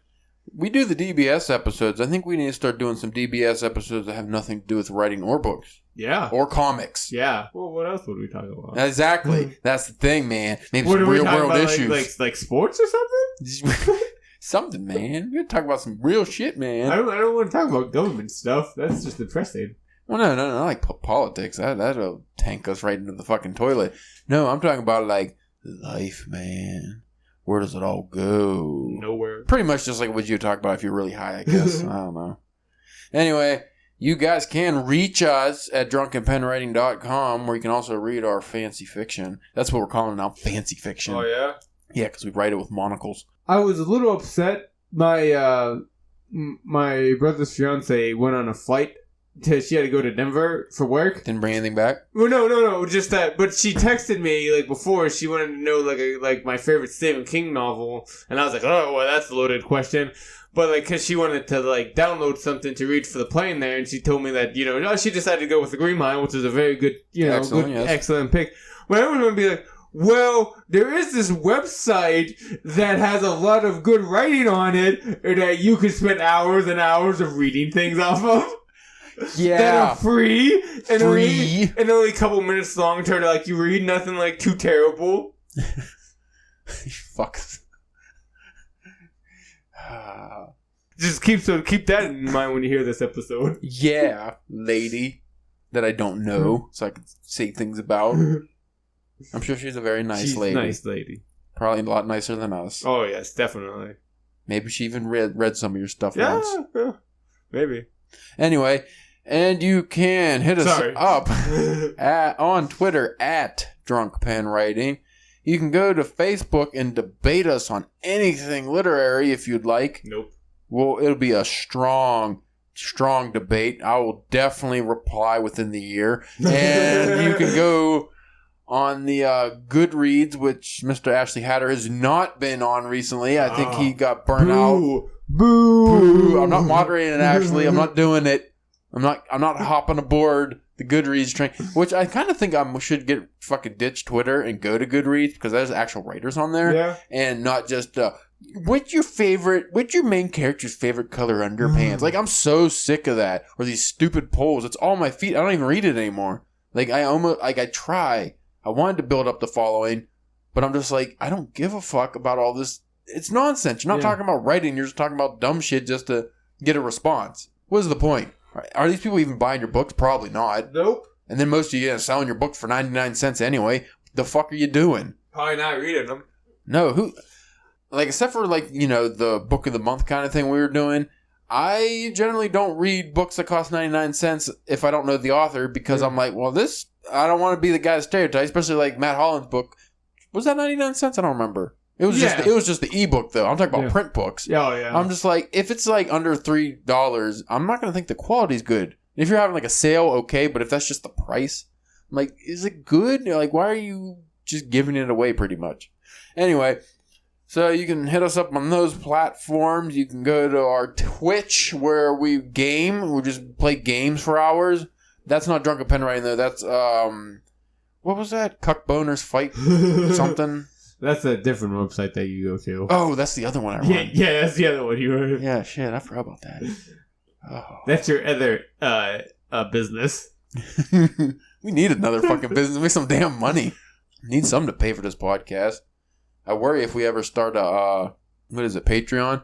We do the DBS episodes. I think we need to start doing some DBS episodes that have nothing to do with writing or books. Yeah. Or comics. Yeah. Well, what else would we talk about? Exactly. That's the thing, man. Maybe some real-world issues. Like sports or something? Something, man. We're going to talk about some real shit, man. I don't want to talk about government stuff. That's just depressing. Well, no. I like politics. That'll tank us right into the fucking toilet. No, I'm talking about, like... life, man. Where does it all go? Nowhere. Pretty much just like what you talk about if you're really high, I guess. I don't know. Anyway, you guys can reach us at drunkenpenwriting.com, where you can also read our fancy fiction. That's what we're calling it now, fancy fiction. Oh, yeah? Yeah, because we write it with monocles. I was a little upset. My brother's fiance went on a flight. She had to go to Denver for work. Didn't bring anything back? Well, no, just that. But she texted me, like, before. She wanted to know, like my favorite Stephen King novel. And I was like, oh, well, that's a loaded question. But, like, because she wanted to, like, download something to read for the plane there. And she told me that, she decided to go with The Green Mile, which is a very good, excellent pick. But I was going to be like, well, there is this website that has a lot of good writing on it that you could spend hours and hours of reading things off of. Yeah. That are free. And only a couple minutes long to like you read nothing like too terrible. Fuck. Just keep that in mind when you hear this episode. Yeah, lady that I don't know, so I can say things about. I'm sure she's a very nice lady. Nice lady. Probably a lot nicer than us. Oh yes, definitely. Maybe she even read some of your stuff once. Yeah, maybe. Anyway, and you can hit us up on Twitter at Drunk Pen Writing. You can go to Facebook and debate us on anything literary if you'd like. Nope. Well, it'll be a strong debate. I will definitely reply within the year. And you can go on the Goodreads, which Mr. Ashley Hatter has not been on recently. I think he got burnt out. Boo! I'm not moderating it, Ashley. I'm not doing it. I'm not hopping aboard the Goodreads train, which I kind of think I should get fucking ditch Twitter and go to Goodreads because there's actual writers on there. Yeah. And not just what's your main character's favorite color underpants? Like, I'm so sick of that. Or these stupid polls. It's all my feed. I don't even read it anymore. Like, I try. I wanted to build up the following, but I'm just like, I don't give a fuck about all this. It's nonsense. You're not talking about writing. You're just talking about dumb shit just to get a response. What is the point? Are these people even buying your books? Probably not. Nope. And then most of you are selling your books for 99 cents anyway. The fuck are you doing? Probably not reading them. No, who... Like, except for, like, you know, the book of the month kind of thing we were doing, I generally don't read books that cost 99 cents if I don't know the author because I'm like, well, this... I don't want to be the guy to stereotype, especially like Matt Holland's book. Was that 99 cents? I don't remember. It was just the ebook though. I'm talking about print books. Oh yeah. I'm just like, if it's like under $3, I'm not gonna think the quality's good. If you're having like a sale, okay, but if that's just the price, I'm like, is it good? Like, why are you just giving it away pretty much? Anyway, so you can hit us up on those platforms. You can go to our Twitch where we game. We just play games for hours. That's not Drunken Pen Writing though. That's what was that? Cuck Boners Fight something. That's a different website that you go to. Oh, that's the other one I run. Yeah, that's the other one you run. Yeah, shit, I forgot about that. Oh. That's your other business. We need another fucking business. Make some damn money. Need something to pay for this podcast. I worry if we ever start a Patreon,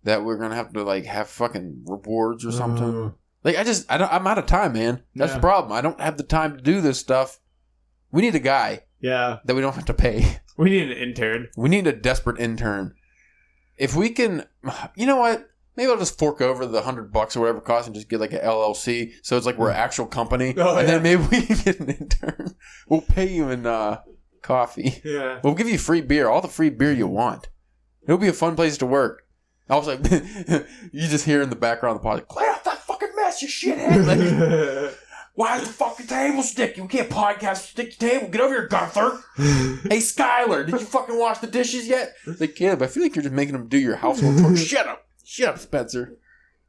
that we're gonna have to like have fucking rewards or something. Like, I'm out of time, man. That's the problem. I don't have the time to do this stuff. We need a guy. Yeah. That we don't have to pay. We need an intern. We need a desperate intern. If we can, you know what? Maybe I'll just fork over the $100 or whatever it costs and just get like an LLC. So it's like we're an actual company. Then maybe we can get an intern. We'll pay you in coffee. Yeah. We'll give you free beer. All the free beer you want. It'll be a fun place to work. I was like, you just hear in the background of the podcast, clear out that fucking mess, you shithead. Like, why is the fucking table sticky? We can't podcast with sticky table. Get over here, Gunther. Hey, Skylar, did you fucking wash the dishes yet? Like, yeah, but I feel like you're just making them do your household chores. Shut up. Shut up, Spencer.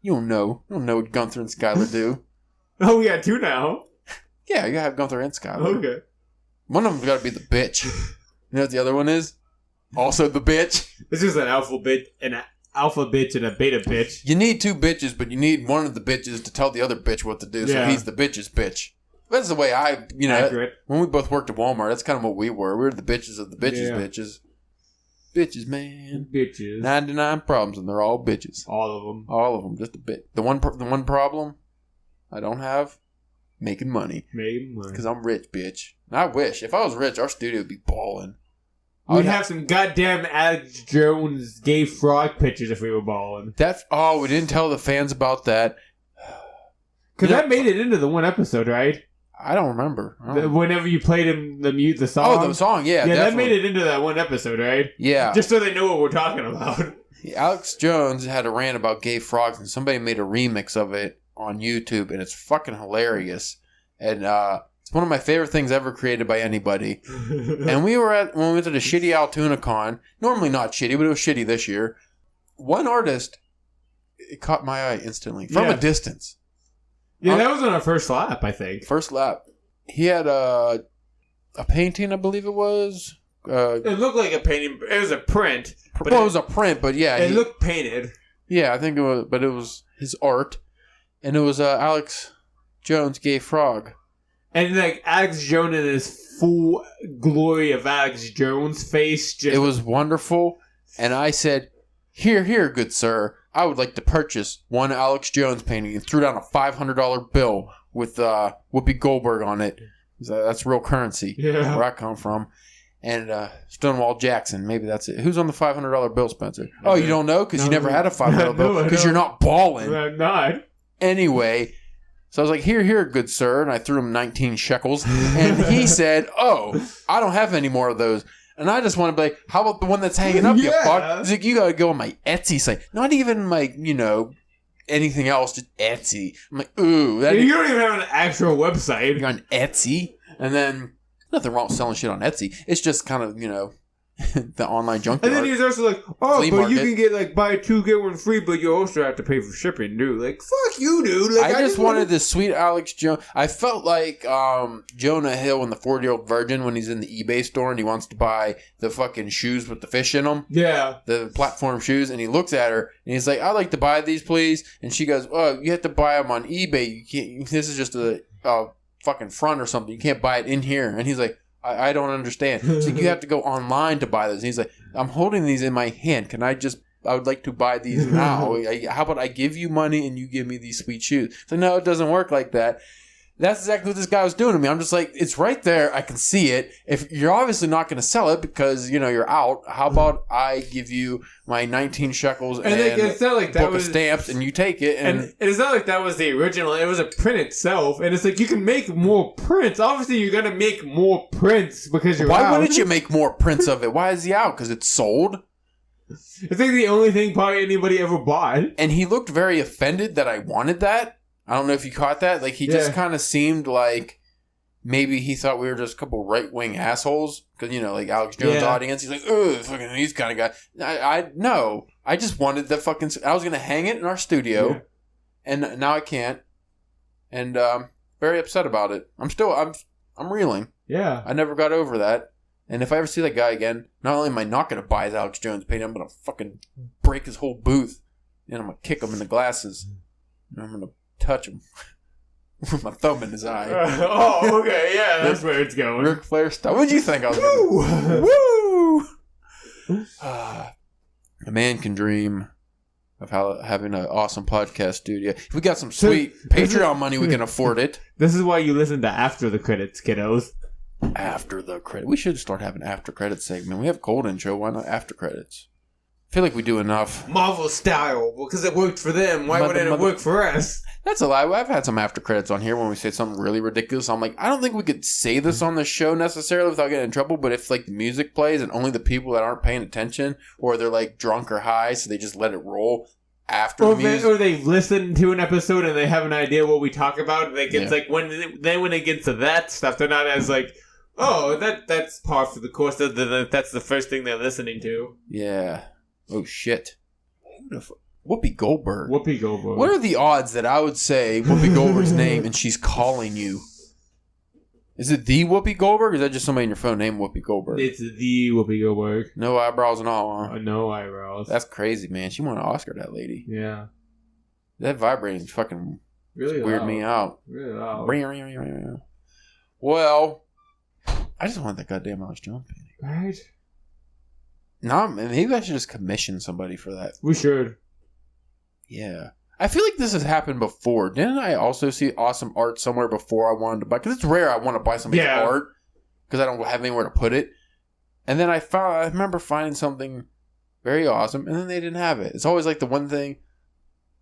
You don't know. You don't know what Gunther and Skylar do. Oh, we got two now. Yeah, you gotta have Gunther and Skylar. Okay. One of them's gotta be the bitch. You know what the other one is? Also the bitch. This is an alpha bitch and a beta bitch. You need two bitches, but you need one of the bitches to tell the other bitch what to do. So he's the bitch's bitch. That's the way accurate. When we both worked at Walmart, that's kind of what we were. We were the bitches of the bitches' bitches. Bitches, man. Bitches. 99 problems, and they're all bitches. All of them. All of them. Just a bit. The one problem I don't have, making money. Making money. Because I'm rich, bitch. And I wish. If I was rich, our studio would be balling. We'd have some goddamn Alex Jones gay frog pictures if we were balling. We didn't tell the fans about that. Because that made it into the one episode, right? I don't remember. Whenever you played him the song. Oh, the song, yeah. Yeah, definitely. That made it into that one episode, right? Yeah. Just so they know what we're talking about. Alex Jones had a rant about gay frogs, and somebody made a remix of it on YouTube, and it's fucking hilarious. And it's one of my favorite things ever created by anybody. And when we went to the shitty Altoona Con, normally not shitty, but it was shitty this year. One artist, it caught my eye instantly from a distance. Yeah, that was on our first lap, I think. First lap. He had a painting, I believe it was. It looked like a painting. It was a print. It was a print, but yeah. It looked painted. Yeah, I think it was, but it was his art. And it was Alex Jones, Gay Frog. And like Alex Jones in his full glory of Alex Jones face. It was wonderful. And I said, here, good sir. I would like to purchase one Alex Jones painting, and threw down a $500 bill with Whoopi Goldberg on it. So that's real currency where I come from. And Stonewall Jackson, maybe that's it. Who's on the $500 bill, Spencer? Oh, you don't know? Because you never had a $500 bill because you're not balling. I'm not. Anyway, so I was like, here, good sir. And I threw him 19 shekels. And he said, oh, I don't have any more of those. And I just want to be like, how about the one that's hanging up, you fuck? He's like, you got to go on my Etsy site. Not even my, anything else, just Etsy. I'm like, ooh. You don't even have an actual website. You're on Etsy? And then, nothing wrong with selling shit on Etsy. It's just kind of, the online junkyard. And then he's also like, oh, Flea but market. you can get, buy 2, get 1 free, but you also have to pay for shipping, dude. Like, fuck you, dude. Like, I just wanted this sweet Alex Jones. I felt like Jonah Hill in the 40-Year-Old Virgin when he's in the eBay store and he wants to buy the fucking shoes with the fish in them. Yeah. The platform shoes. And he looks at her and he's like, I'd like to buy these, please. And she goes, oh, you have to buy them on eBay. You can't. This is just a fucking front or something. You can't buy it in here. And he's like, I don't understand. So you have to go online to buy this. And he's like, I'm holding these in my hand. I would like to buy these now. How about I give you money and you give me these sweet shoes? So no, it doesn't work like that. That's exactly what this guy was doing to me. I'm just like, it's right there. I can see it. If you're obviously not going to sell it because, you're out, how about I give you my 19 shekels and it's not like that book of stamps and you take it. And it's not like that was the original. It was a print itself. And it's like, you can make more prints. Obviously, you're going to make more prints because you're out. Why wouldn't you make more prints of it? Why is he out? Because it's sold? It's like the only thing probably anybody ever bought. And he looked very offended that I wanted that. I don't know if you caught that. Like, he just kind of seemed like maybe he thought we were just a couple right-wing assholes. Because, like Alex Jones' audience. He's like, oh, fucking these kind of guy. No. I just wanted the fucking... I was going to hang it in our studio. Yeah. And now I can't. And very upset about it. I'm reeling. Yeah. I never got over that. And if I ever see that guy again, not only am I not going to buy his Alex Jones painting, I'm going to fucking break his whole booth. And I'm going to kick him in the glasses. And I'm going to touch him with my thumb in his eye. Oh, okay, yeah, that's where it's going. Ric Flair style. What did you think I was going to do? Woo! A man can dream of having an awesome podcast studio. If we got some sweet Patreon money, we can afford it. This is why you listen to After the Credits, kiddos. After the credit. We should start having after credits segment. We have cold intro. Why not after credits? I feel like we do enough. Marvel style. Because it worked for them. Why wouldn't it work for us? That's a lie. I've had some after credits on here when we say something really ridiculous. I'm like, I don't think we could say this on the show necessarily without getting in trouble. But if like the music plays and only the people that aren't paying attention, or they're like drunk or high, so they just let it roll after the music. Or they've listened to an episode and they have an idea what we talk about. Like it's like when it gets to that stuff, they're not as like, oh, that's par for the course. That's the first thing they're listening to. Yeah. Oh shit. Whoopi Goldberg. Whoopi Goldberg. What are the odds that I would say Whoopi Goldberg's name and she's calling you? Is it the Whoopi Goldberg, or is that just somebody in your phone named Whoopi Goldberg? It's the Whoopi Goldberg. No eyebrows and all, huh? No eyebrows. That's crazy, man. She won an Oscar, that lady. Yeah. That vibrating fucking really weirded me out. Really loud. Well, I just want that goddamn Alex Jones painting. Right? No, maybe I should just commission somebody for that. We should. Yeah. I feel like this has happened before. Didn't I also see awesome art somewhere before I wanted to buy? Because it's rare I want to buy somebody's art because I don't have anywhere to put it. And then I remember finding something very awesome, and then they didn't have it. It's always like the one thing.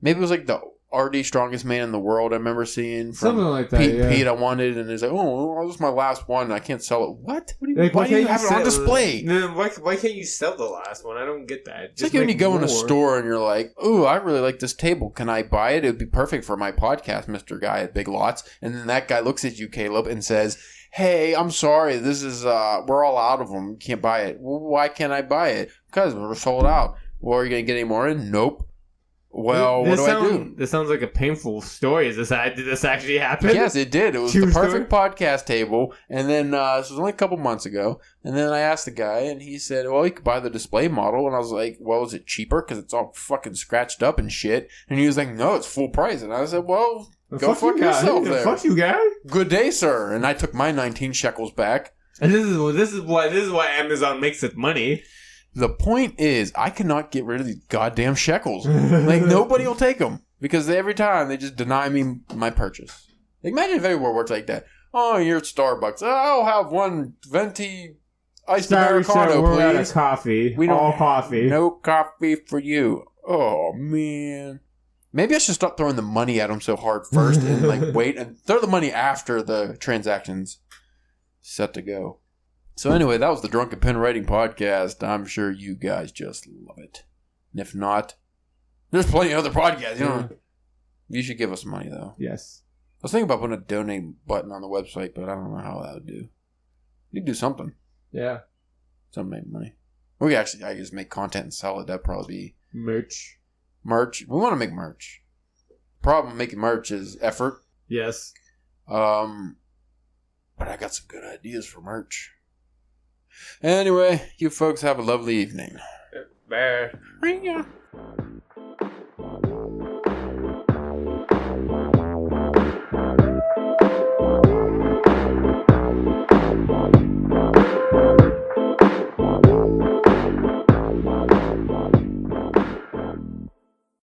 Maybe it was like the RD Strongest Man in the World I remember seeing from something like that, Pete I wanted, and it's like, oh, this is my last one. I can't sell it. What? Why do you have it on display? Why can't you sell the last one? I don't get that. It's like when you go in a store and you're like, oh, I really like this table. Can I buy it? It would be perfect for my podcast, Mr. Guy at Big Lots. And then that guy looks at you, Caleb, and says, hey, I'm sorry. This is, we're all out of them. You can't buy it. Well, why can't I buy it? Because we're sold out. Well, are you going to get any more in? Nope. Well, what do I do? This sounds like a painful story. Did this actually happen? Yes, it did. It was the perfect podcast table. And then, this was only a couple months ago. And then I asked the guy, and he said, well, you could buy the display model. And I was like, well, is it cheaper? Because it's all fucking scratched up and shit. And he was like, no, it's full price. And I said, well, go fuck yourself there. Fuck you, guy. Good day, sir. And I took my 19 shekels back. And this is why Amazon makes its money. The point is, I cannot get rid of these goddamn shekels. Like, nobody will take them. Because every time, they just deny me my purchase. Like, imagine if everywhere works like that. Oh, you're at Starbucks. I'll have one venti iced Americano, we're please. out of coffee. We don't all coffee. No coffee for you. Oh, man. Maybe I should stop throwing the money at them so hard first and, like, wait and throw the money after the transaction's set to go. So anyway, that was the Drunken Pen Writing podcast. I'm sure you guys just love it. And if not, there's plenty of other podcasts. You know, you should give us money, though. Yes. I was thinking about putting a donate button on the website, but I don't know how that would do. You could do something. Yeah. Something to make money. We could actually, I just make content and sell it. That'd probably be... Merch. We want to make merch. Problem making merch is effort. Yes. But I got some good ideas for merch. Anyway, you folks have a lovely evening. Bye. Bye.